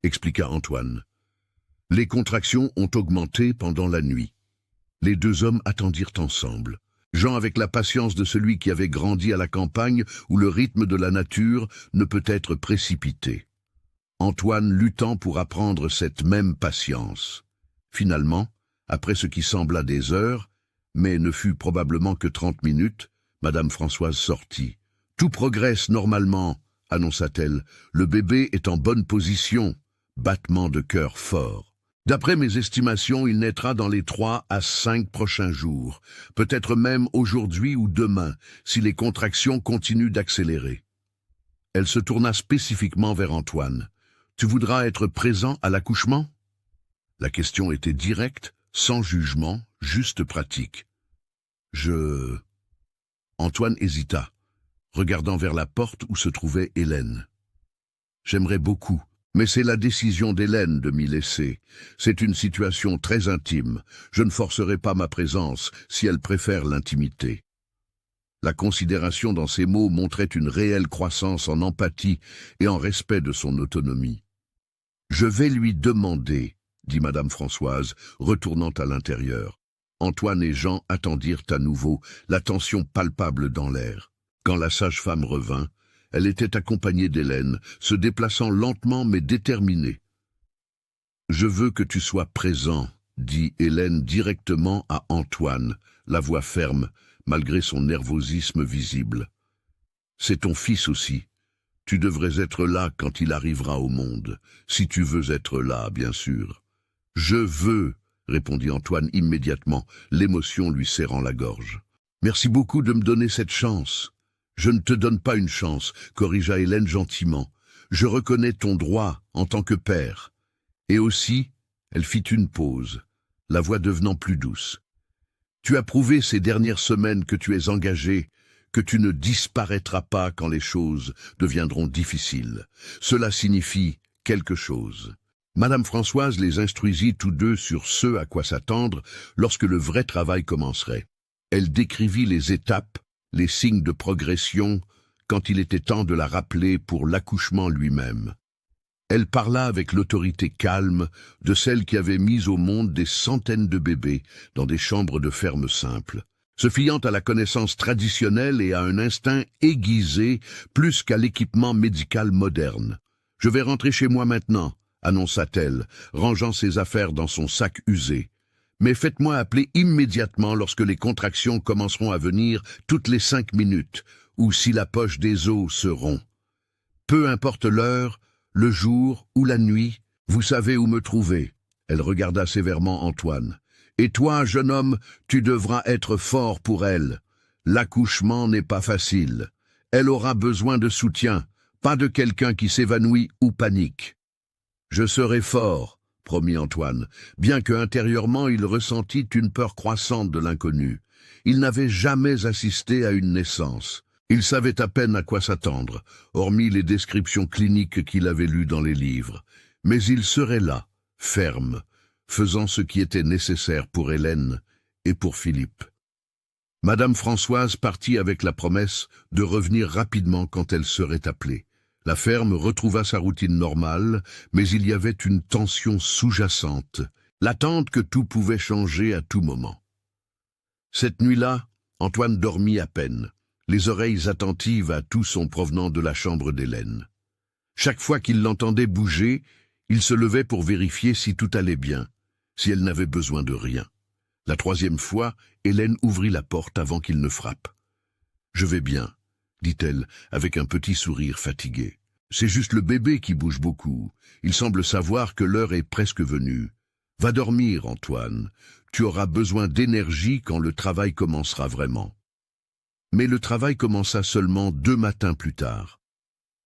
expliqua Antoine. « Les contractions ont augmenté pendant la nuit. » Les deux hommes attendirent ensemble. Jean avec la patience de celui qui avait grandi à la campagne où le rythme de la nature ne peut être précipité. Antoine luttant pour apprendre cette même patience. Finalement, après ce qui sembla des heures, mais ne fut probablement que 30 minutes, Madame Françoise sortit. « Tout progresse normalement, » annonça-t-elle. « Le bébé est en bonne position. » Battement de cœur fort. D'après mes estimations, il naîtra dans les 3 à 5 prochains jours, peut-être même aujourd'hui ou demain, si les contractions continuent d'accélérer. Elle se tourna spécifiquement vers Antoine. « Tu voudras être présent à l'accouchement ?» La question était directe, sans jugement, juste pratique. Antoine hésita, regardant vers la porte où se trouvait Hélène. « J'aimerais beaucoup, » Mais c'est la décision d'Hélène de m'y laisser. C'est une situation très intime. Je ne forcerai pas ma présence si elle préfère l'intimité. La considération dans ces mots montrait une réelle croissance en empathie et en respect de son autonomie. « Je vais lui demander », dit Madame Françoise, retournant à l'intérieur. Antoine et Jean attendirent à nouveau, la tension palpable dans l'air. Quand la sage-femme revint, elle était accompagnée d'Hélène, se déplaçant lentement mais déterminée. « Je veux que tu sois présent », dit Hélène directement à Antoine, la voix ferme, malgré son nervosisme visible. « C'est ton fils aussi. Tu devrais être là quand il arrivera au monde, si tu veux être là, bien sûr. »« Je veux », répondit Antoine immédiatement, l'émotion lui serrant la gorge. « Merci beaucoup de me donner cette chance. »« Je ne te donne pas une chance, » corrigea Hélène gentiment. « Je reconnais ton droit en tant que père. » Et aussi, elle fit une pause, la voix devenant plus douce. « Tu as prouvé ces dernières semaines que tu es engagé, que tu ne disparaîtras pas quand les choses deviendront difficiles. Cela signifie quelque chose. » Madame Françoise les instruisit tous deux sur ce à quoi s'attendre lorsque le vrai travail commencerait. Elle décrivit les étapes, les signes de progression, quand il était temps de la rappeler pour l'accouchement lui-même. Elle parla avec l'autorité calme de celle qui avait mis au monde des centaines de bébés dans des chambres de ferme simples, se fiant à la connaissance traditionnelle et à un instinct aiguisé plus qu'à l'équipement médical moderne. « Je vais rentrer chez moi maintenant », annonça-t-elle, rangeant ses affaires dans son sac usé. « Mais faites-moi appeler immédiatement lorsque les contractions commenceront à venir toutes les 5 minutes, ou si la poche des os se rompt. Peu importe l'heure, le jour ou la nuit, vous savez où me trouver. » Elle regarda sévèrement Antoine. « Et toi, jeune homme, tu devras être fort pour elle. L'accouchement n'est pas facile. Elle aura besoin de soutien, pas de quelqu'un qui s'évanouit ou panique. » « Je serai fort, » promit Antoine, bien que intérieurement il ressentit une peur croissante de l'inconnu. Il n'avait jamais assisté à une naissance. Il savait à peine à quoi s'attendre, hormis les descriptions cliniques qu'il avait lues dans les livres. Mais il serait là, ferme, faisant ce qui était nécessaire pour Hélène et pour Philippe. Madame Françoise partit avec la promesse de revenir rapidement quand elle serait appelée. La ferme retrouva sa routine normale, mais il y avait une tension sous-jacente, l'attente que tout pouvait changer à tout moment. Cette nuit-là, Antoine dormit à peine, les oreilles attentives à tout son provenant de la chambre d'Hélène. Chaque fois qu'il l'entendait bouger, il se levait pour vérifier si tout allait bien, si elle n'avait besoin de rien. La 3e fois, Hélène ouvrit la porte avant qu'il ne frappe. « Je vais bien », dit-elle, avec un petit sourire fatigué. « C'est juste le bébé qui bouge beaucoup. Il semble savoir que l'heure est presque venue. Va dormir, Antoine. Tu auras besoin d'énergie quand le travail commencera vraiment. » Mais le travail commença seulement 2 matins plus tard.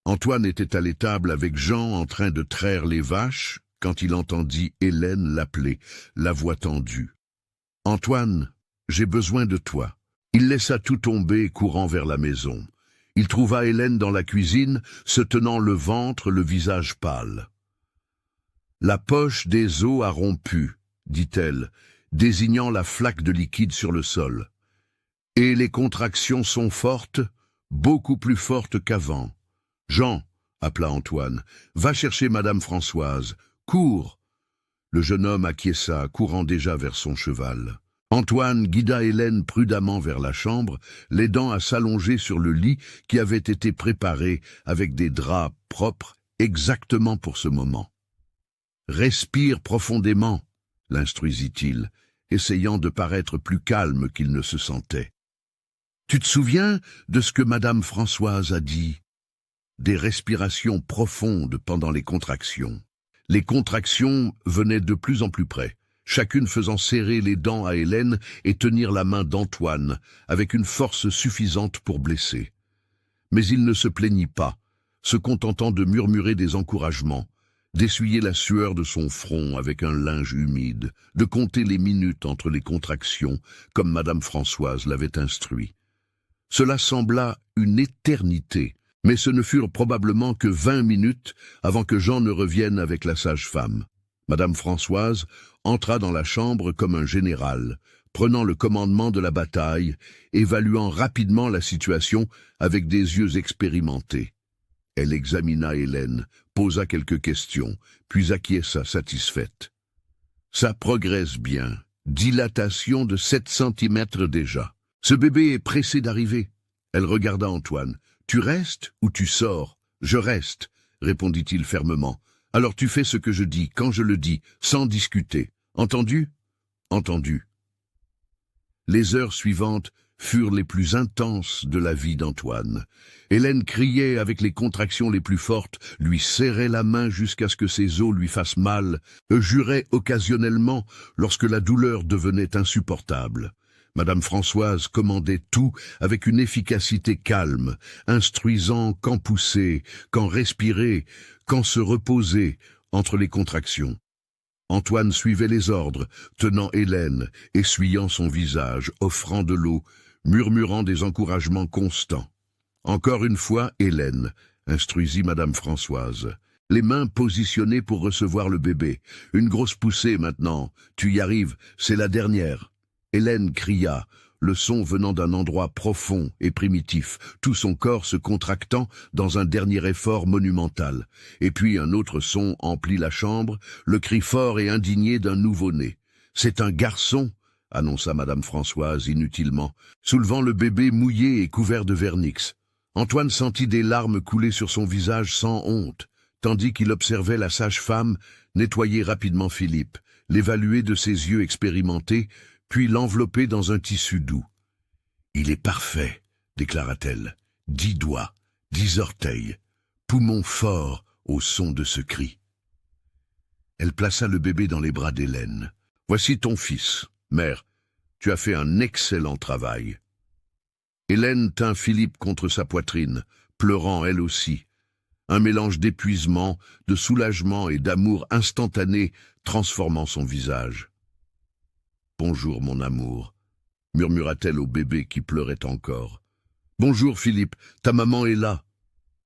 Antoine était à l'étable avec Jean en train de traire les vaches quand il entendit Hélène l'appeler, la voix tendue. « Antoine, j'ai besoin de toi. » Il laissa tout tomber, courant vers la maison. Il trouva Hélène dans la cuisine, se tenant le ventre, le visage pâle. « La poche des os a rompu, » dit-elle, désignant la flaque de liquide sur le sol. « Et les contractions sont fortes, beaucoup plus fortes qu'avant. »« Jean, » appela Antoine, « va chercher Madame Françoise. Cours !» Le jeune homme acquiesça, courant déjà vers son cheval. Antoine guida Hélène prudemment vers la chambre, l'aidant à s'allonger sur le lit qui avait été préparé avec des draps propres exactement pour ce moment. « Respire profondément », l'instruisit-il, essayant de paraître plus calme qu'il ne se sentait. « Tu te souviens de ce que Madame Françoise a dit ? Des respirations profondes pendant les contractions. » Les contractions venaient de plus en plus près, chacune faisant serrer les dents à Hélène et tenir la main d'Antoine, avec une force suffisante pour blesser. Mais il ne se plaignit pas, se contentant de murmurer des encouragements, d'essuyer la sueur de son front avec un linge humide, de compter les minutes entre les contractions, comme Madame Françoise l'avait instruit. Cela sembla une éternité, Mais ce ne furent probablement que 20 minutes avant que Jean ne revienne avec la sage-femme. Madame Françoise entra dans la chambre comme un général, prenant le commandement de la bataille, évaluant rapidement la situation avec des yeux expérimentés. Elle examina Hélène, posa quelques questions, puis acquiesça satisfaite. Ça progresse bien. Dilatation de 7 centimètres déjà. Ce bébé est pressé d'arriver. Elle regarda Antoine. Tu restes ou tu sors? Je reste, répondit-il fermement. Alors tu fais ce que je dis, quand je le dis, sans discuter. Entendu? Entendu. Les heures suivantes furent les plus intenses de la vie d'Antoine. Hélène criait avec les contractions les plus fortes, lui serrait la main jusqu'à ce que ses os lui fassent mal, jurait occasionnellement lorsque la douleur devenait insupportable. Madame Françoise commandait tout avec une efficacité calme, instruisant quand pousser, quand respirer, quand se reposer entre les contractions. Antoine suivait les ordres, tenant Hélène, essuyant son visage, offrant de l'eau, murmurant des encouragements constants. Encore une fois, Hélène, instruisit Madame Françoise. Les mains positionnées pour recevoir le bébé. Une grosse poussée maintenant. Tu y arrives, c'est la dernière. Hélène cria, le son venant d'un endroit profond et primitif, tout son corps se contractant dans un dernier effort monumental. Et puis un autre son emplit la chambre, le cri fort et indigné d'un nouveau-né. « C'est un garçon !» annonça Madame Françoise inutilement, soulevant le bébé mouillé et couvert de vernix. Antoine sentit des larmes couler sur son visage sans honte, tandis qu'il observait la sage-femme nettoyer rapidement Philippe, l'évaluer de ses yeux expérimentés, puis l'envelopper dans un tissu doux. « Il est parfait, déclara-t-elle. 10 doigts, 10 orteils, poumons forts au son de ce cri. » Elle plaça le bébé dans les bras d'Hélène. « Voici ton fils. Mère, tu as fait un excellent travail. » Hélène tint Philippe contre sa poitrine, pleurant elle aussi. Un mélange d'épuisement, de soulagement et d'amour instantané transformant son visage. « Bonjour, mon amour, » murmura-t-elle au bébé qui pleurait encore. « Bonjour, Philippe, ta maman est là. »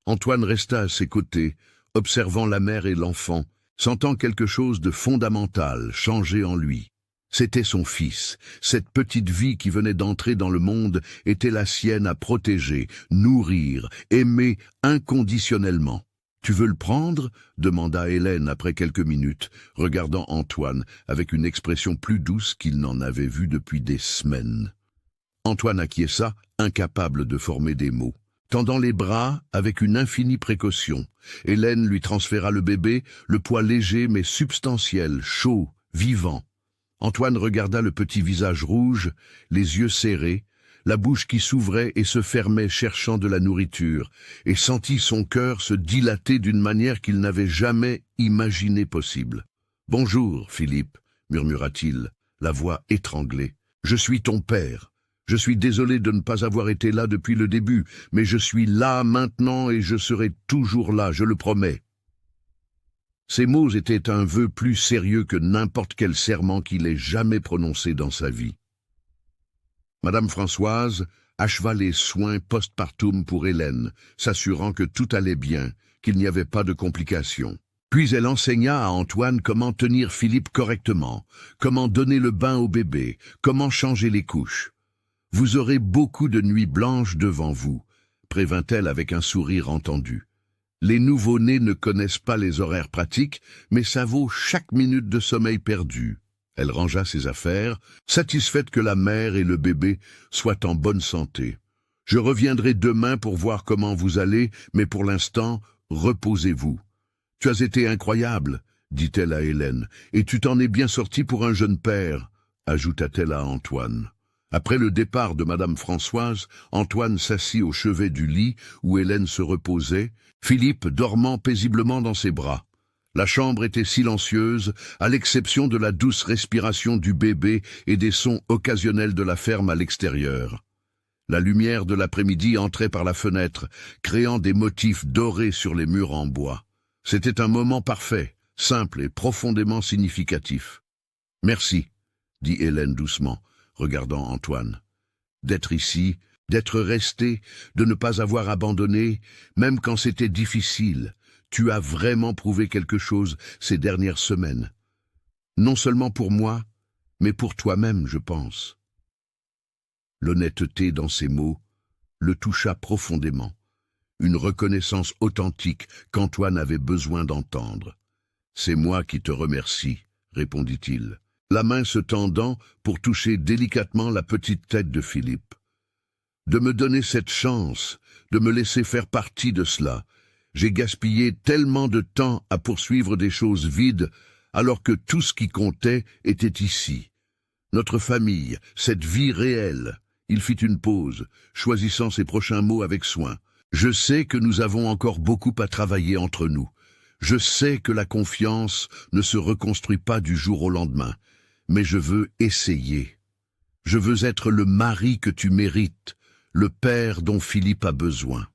Antoine resta à ses côtés, observant la mère et l'enfant, sentant quelque chose de fondamental changer en lui. C'était son fils. Cette petite vie qui venait d'entrer dans le monde était la sienne à protéger, nourrir, aimer inconditionnellement. « Tu veux le prendre ?» demanda Hélène après quelques minutes, regardant Antoine avec une expression plus douce qu'il n'en avait vue depuis des semaines. Antoine acquiesça, incapable de former des mots. Tendant les bras avec une infinie précaution, Hélène lui transféra le bébé, le poids léger mais substantiel, chaud, vivant. Antoine regarda le petit visage rouge, les yeux serrés, la bouche qui s'ouvrait et se fermait cherchant de la nourriture, et sentit son cœur se dilater d'une manière qu'il n'avait jamais imaginé possible. « Bonjour, Philippe, » murmura-t-il, la voix étranglée. « Je suis ton père. Je suis désolé de ne pas avoir été là depuis le début, mais je suis là maintenant et je serai toujours là, je le promets. » Ces mots étaient un vœu plus sérieux que n'importe quel serment qu'il ait jamais prononcé dans sa vie. Madame Françoise acheva les soins post-partum pour Hélène, s'assurant que tout allait bien, qu'il n'y avait pas de complications. Puis elle enseigna à Antoine comment tenir Philippe correctement, comment donner le bain au bébé, comment changer les couches. « Vous aurez beaucoup de nuits blanches devant vous », prévint-elle avec un sourire entendu. Les nouveau-nés ne connaissent pas les horaires pratiques, mais ça vaut chaque minute de sommeil perdu. Elle rangea ses affaires, satisfaite que la mère et le bébé soient en bonne santé. « Je reviendrai demain pour voir comment vous allez, mais pour l'instant, reposez-vous. »« Tu as été incroyable, » dit-elle à Hélène, « et tu t'en es bien sorti pour un jeune père, » ajouta-t-elle à Antoine. Après le départ de Madame Françoise, Antoine s'assit au chevet du lit où Hélène se reposait, Philippe dormant paisiblement dans ses bras. La chambre était silencieuse, à l'exception de la douce respiration du bébé et des sons occasionnels de la ferme à l'extérieur. La lumière de l'après-midi entrait par la fenêtre, créant des motifs dorés sur les murs en bois. C'était un moment parfait, simple et profondément significatif. « Merci, » dit Hélène doucement, regardant Antoine. « D'être ici, d'être resté, de ne pas avoir abandonné, même quand c'était difficile. Tu as vraiment prouvé quelque chose ces dernières semaines. Non seulement pour moi, mais pour toi-même, je pense. L'honnêteté dans ces mots le toucha profondément. Une reconnaissance authentique qu'Antoine avait besoin d'entendre. « C'est moi qui te remercie », répondit-il, la main se tendant pour toucher délicatement la petite tête de Philippe. « De me donner cette chance, de me laisser faire partie de cela. J'ai gaspillé tellement de temps à poursuivre des choses vides, alors que tout ce qui comptait était ici. Notre famille, cette vie réelle. » Il fit une pause, choisissant ses prochains mots avec soin. « Je sais que nous avons encore beaucoup à travailler entre nous. Je sais que la confiance ne se reconstruit pas du jour au lendemain, mais je veux essayer. Je veux être le mari que tu mérites, le père dont Philippe a besoin. »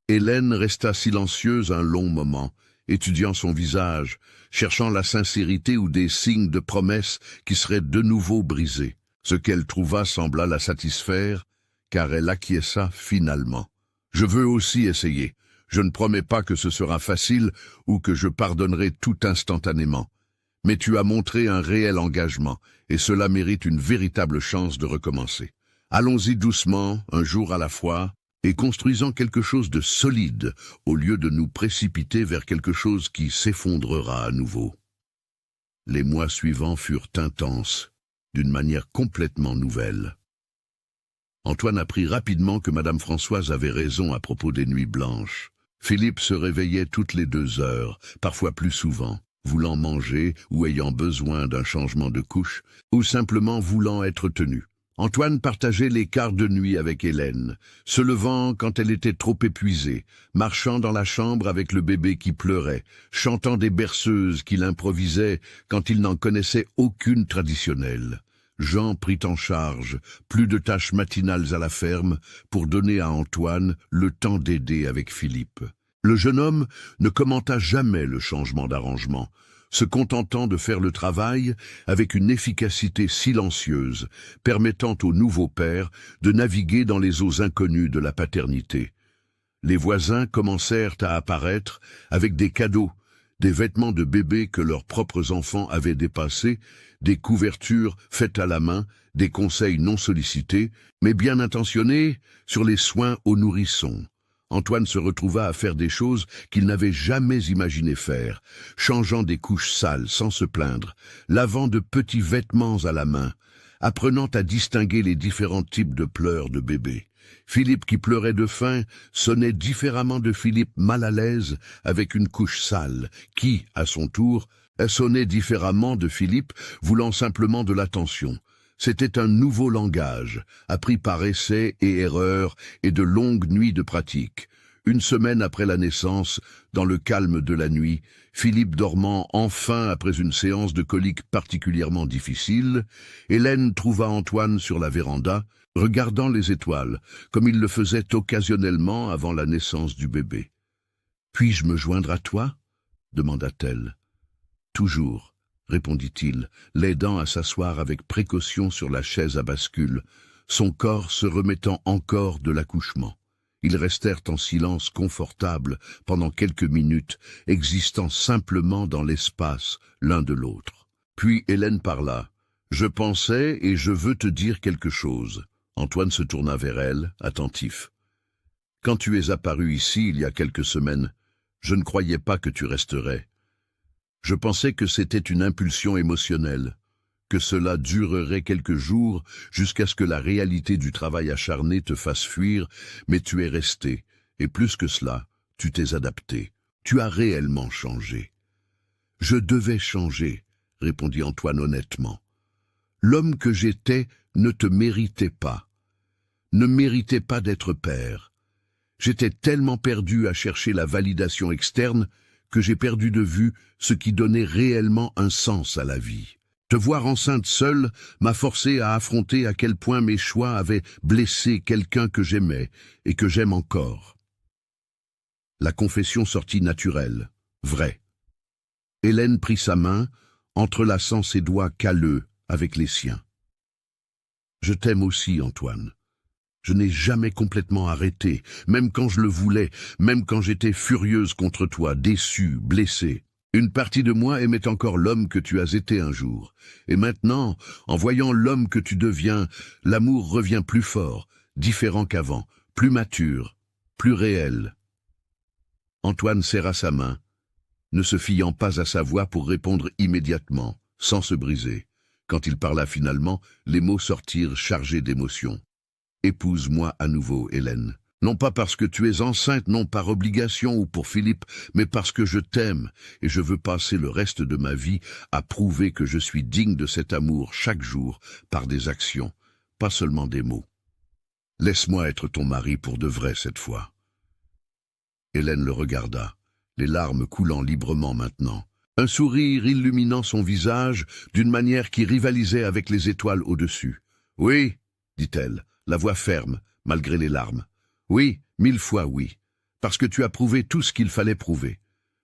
Hélène resta silencieuse un long moment, étudiant son visage, cherchant la sincérité ou des signes de promesse qui seraient de nouveau brisés. Ce qu'elle trouva sembla la satisfaire, car elle acquiesça finalement. « Je veux aussi essayer. Je ne promets pas que ce sera facile ou que je pardonnerai tout instantanément. Mais tu as montré un réel engagement, et cela mérite une véritable chance de recommencer. Allons-y doucement, un jour à la fois, et construisant quelque chose de solide, au lieu de nous précipiter vers quelque chose qui s'effondrera à nouveau. » Les mois suivants furent intenses, d'une manière complètement nouvelle. Antoine apprit rapidement que Madame Françoise avait raison à propos des nuits blanches. Philippe se réveillait toutes les 2 heures, parfois plus souvent, voulant manger ou ayant besoin d'un changement de couche, ou simplement voulant être tenu. Antoine partageait les quarts de nuit avec Hélène, se levant quand elle était trop épuisée, marchant dans la chambre avec le bébé qui pleurait, chantant des berceuses qu'il improvisait quand il n'en connaissait aucune traditionnelle. Jean prit en charge plus de tâches matinales à la ferme pour donner à Antoine le temps d'aider avec Philippe. Le jeune homme ne commenta jamais le changement d'arrangement, se contentant de faire le travail avec une efficacité silencieuse, permettant au nouveau père de naviguer dans les eaux inconnues de la paternité. Les voisins commencèrent à apparaître avec des cadeaux, des vêtements de bébé que leurs propres enfants avaient dépassés, des couvertures faites à la main, des conseils non sollicités, mais bien intentionnés sur les soins aux nourrissons. Antoine se retrouva à faire des choses qu'il n'avait jamais imaginé faire, changeant des couches sales sans se plaindre, lavant de petits vêtements à la main, apprenant à distinguer les différents types de pleurs de bébé. Philippe qui pleurait de faim sonnait différemment de Philippe mal à l'aise avec une couche sale, qui, à son tour, sonnait différemment de Philippe voulant simplement de l'attention. C'était un nouveau langage, appris par essai et erreur et de longues nuits de pratique. 1 semaine après la naissance, dans le calme de la nuit, Philippe dormant enfin après une séance de coliques particulièrement difficile, Hélène trouva Antoine sur la véranda, regardant les étoiles, comme il le faisait occasionnellement avant la naissance du bébé. « Puis-je me joindre à toi ?» demanda-t-elle. « Toujours », répondit-il, l'aidant à s'asseoir avec précaution sur la chaise à bascule, son corps se remettant encore de l'accouchement. Ils restèrent en silence confortable pendant quelques minutes, existant simplement dans l'espace l'un de l'autre. Puis Hélène parla. « Je pensais et je veux te dire quelque chose. » Antoine se tourna vers elle, attentif. « Quand tu es apparu ici il y a quelques semaines, je ne croyais pas que tu resterais. Je pensais que c'était une impulsion émotionnelle, que cela durerait quelques jours jusqu'à ce que la réalité du travail acharné te fasse fuir, mais tu es resté, et plus que cela, tu t'es adapté. Tu as réellement changé. »« Je devais changer, » répondit Antoine honnêtement. « L'homme que j'étais ne te méritait pas, ne méritait pas d'être père. J'étais tellement perdu à chercher la validation externe que j'ai perdu de vue ce qui donnait réellement un sens à la vie. Te voir enceinte seule m'a forcé à affronter à quel point mes choix avaient blessé quelqu'un que j'aimais et que j'aime encore. » La confession sortit naturelle, vraie. Hélène prit sa main, entrelaçant ses doigts calleux avec les siens. « Je t'aime aussi, Antoine. Je n'ai jamais complètement arrêté, même quand je le voulais, même quand j'étais furieuse contre toi, déçue, blessée. Une partie de moi aimait encore l'homme que tu as été un jour. Et maintenant, en voyant l'homme que tu deviens, l'amour revient plus fort, différent qu'avant, plus mature, plus réel. Antoine serra sa main, ne se fiant pas à sa voix pour répondre immédiatement, sans se briser. Quand il parla finalement, les mots sortirent chargés d'émotion. « Épouse-moi à nouveau, Hélène. Non pas parce que tu es enceinte, non par obligation ou pour Philippe, mais parce que je t'aime et je veux passer le reste de ma vie à prouver que je suis digne de cet amour chaque jour par des actions, pas seulement des mots. Laisse-moi être ton mari pour de vrai cette fois. » Hélène le regarda, les larmes coulant librement maintenant. Un sourire illuminant son visage d'une manière qui rivalisait avec les étoiles au-dessus. « Oui, dit-elle, la voix ferme, malgré les larmes. Oui, 1000 fois oui, parce que tu as prouvé tout ce qu'il fallait prouver.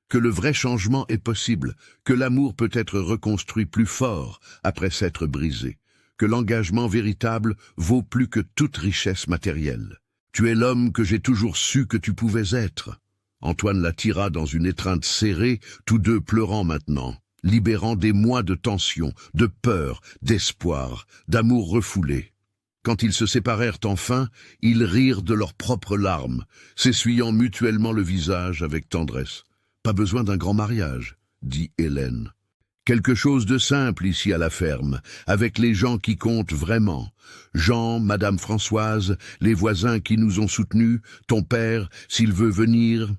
Que le vrai changement est possible, que l'amour peut être reconstruit plus fort après s'être brisé, que l'engagement véritable vaut plus que toute richesse matérielle. Tu es l'homme que j'ai toujours su que tu pouvais être. » Antoine la tira dans une étreinte serrée, tous deux pleurant maintenant, libérant des mois de tension, de peur, d'espoir, d'amour refoulé. Quand ils se séparèrent enfin, ils rirent de leurs propres larmes, s'essuyant mutuellement le visage avec tendresse. « Pas besoin d'un grand mariage, » dit Hélène. « Quelque chose de simple ici à la ferme, avec les gens qui comptent vraiment. Jean, Madame Françoise, les voisins qui nous ont soutenus, ton père, s'il veut venir.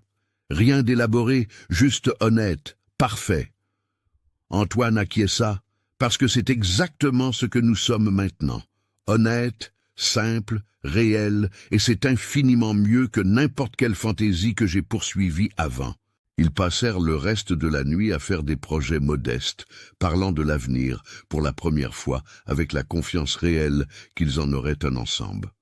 Rien d'élaboré, juste honnête, parfait. » Antoine acquiesça, parce que c'est exactement ce que nous sommes maintenant. Honnête, simple, réel, et c'est infiniment mieux que n'importe quelle fantaisie que j'ai poursuivie avant. Ils passèrent le reste de la nuit à faire des projets modestes, parlant de l'avenir, pour la première fois, avec la confiance réelle qu'ils en auraient un ensemble.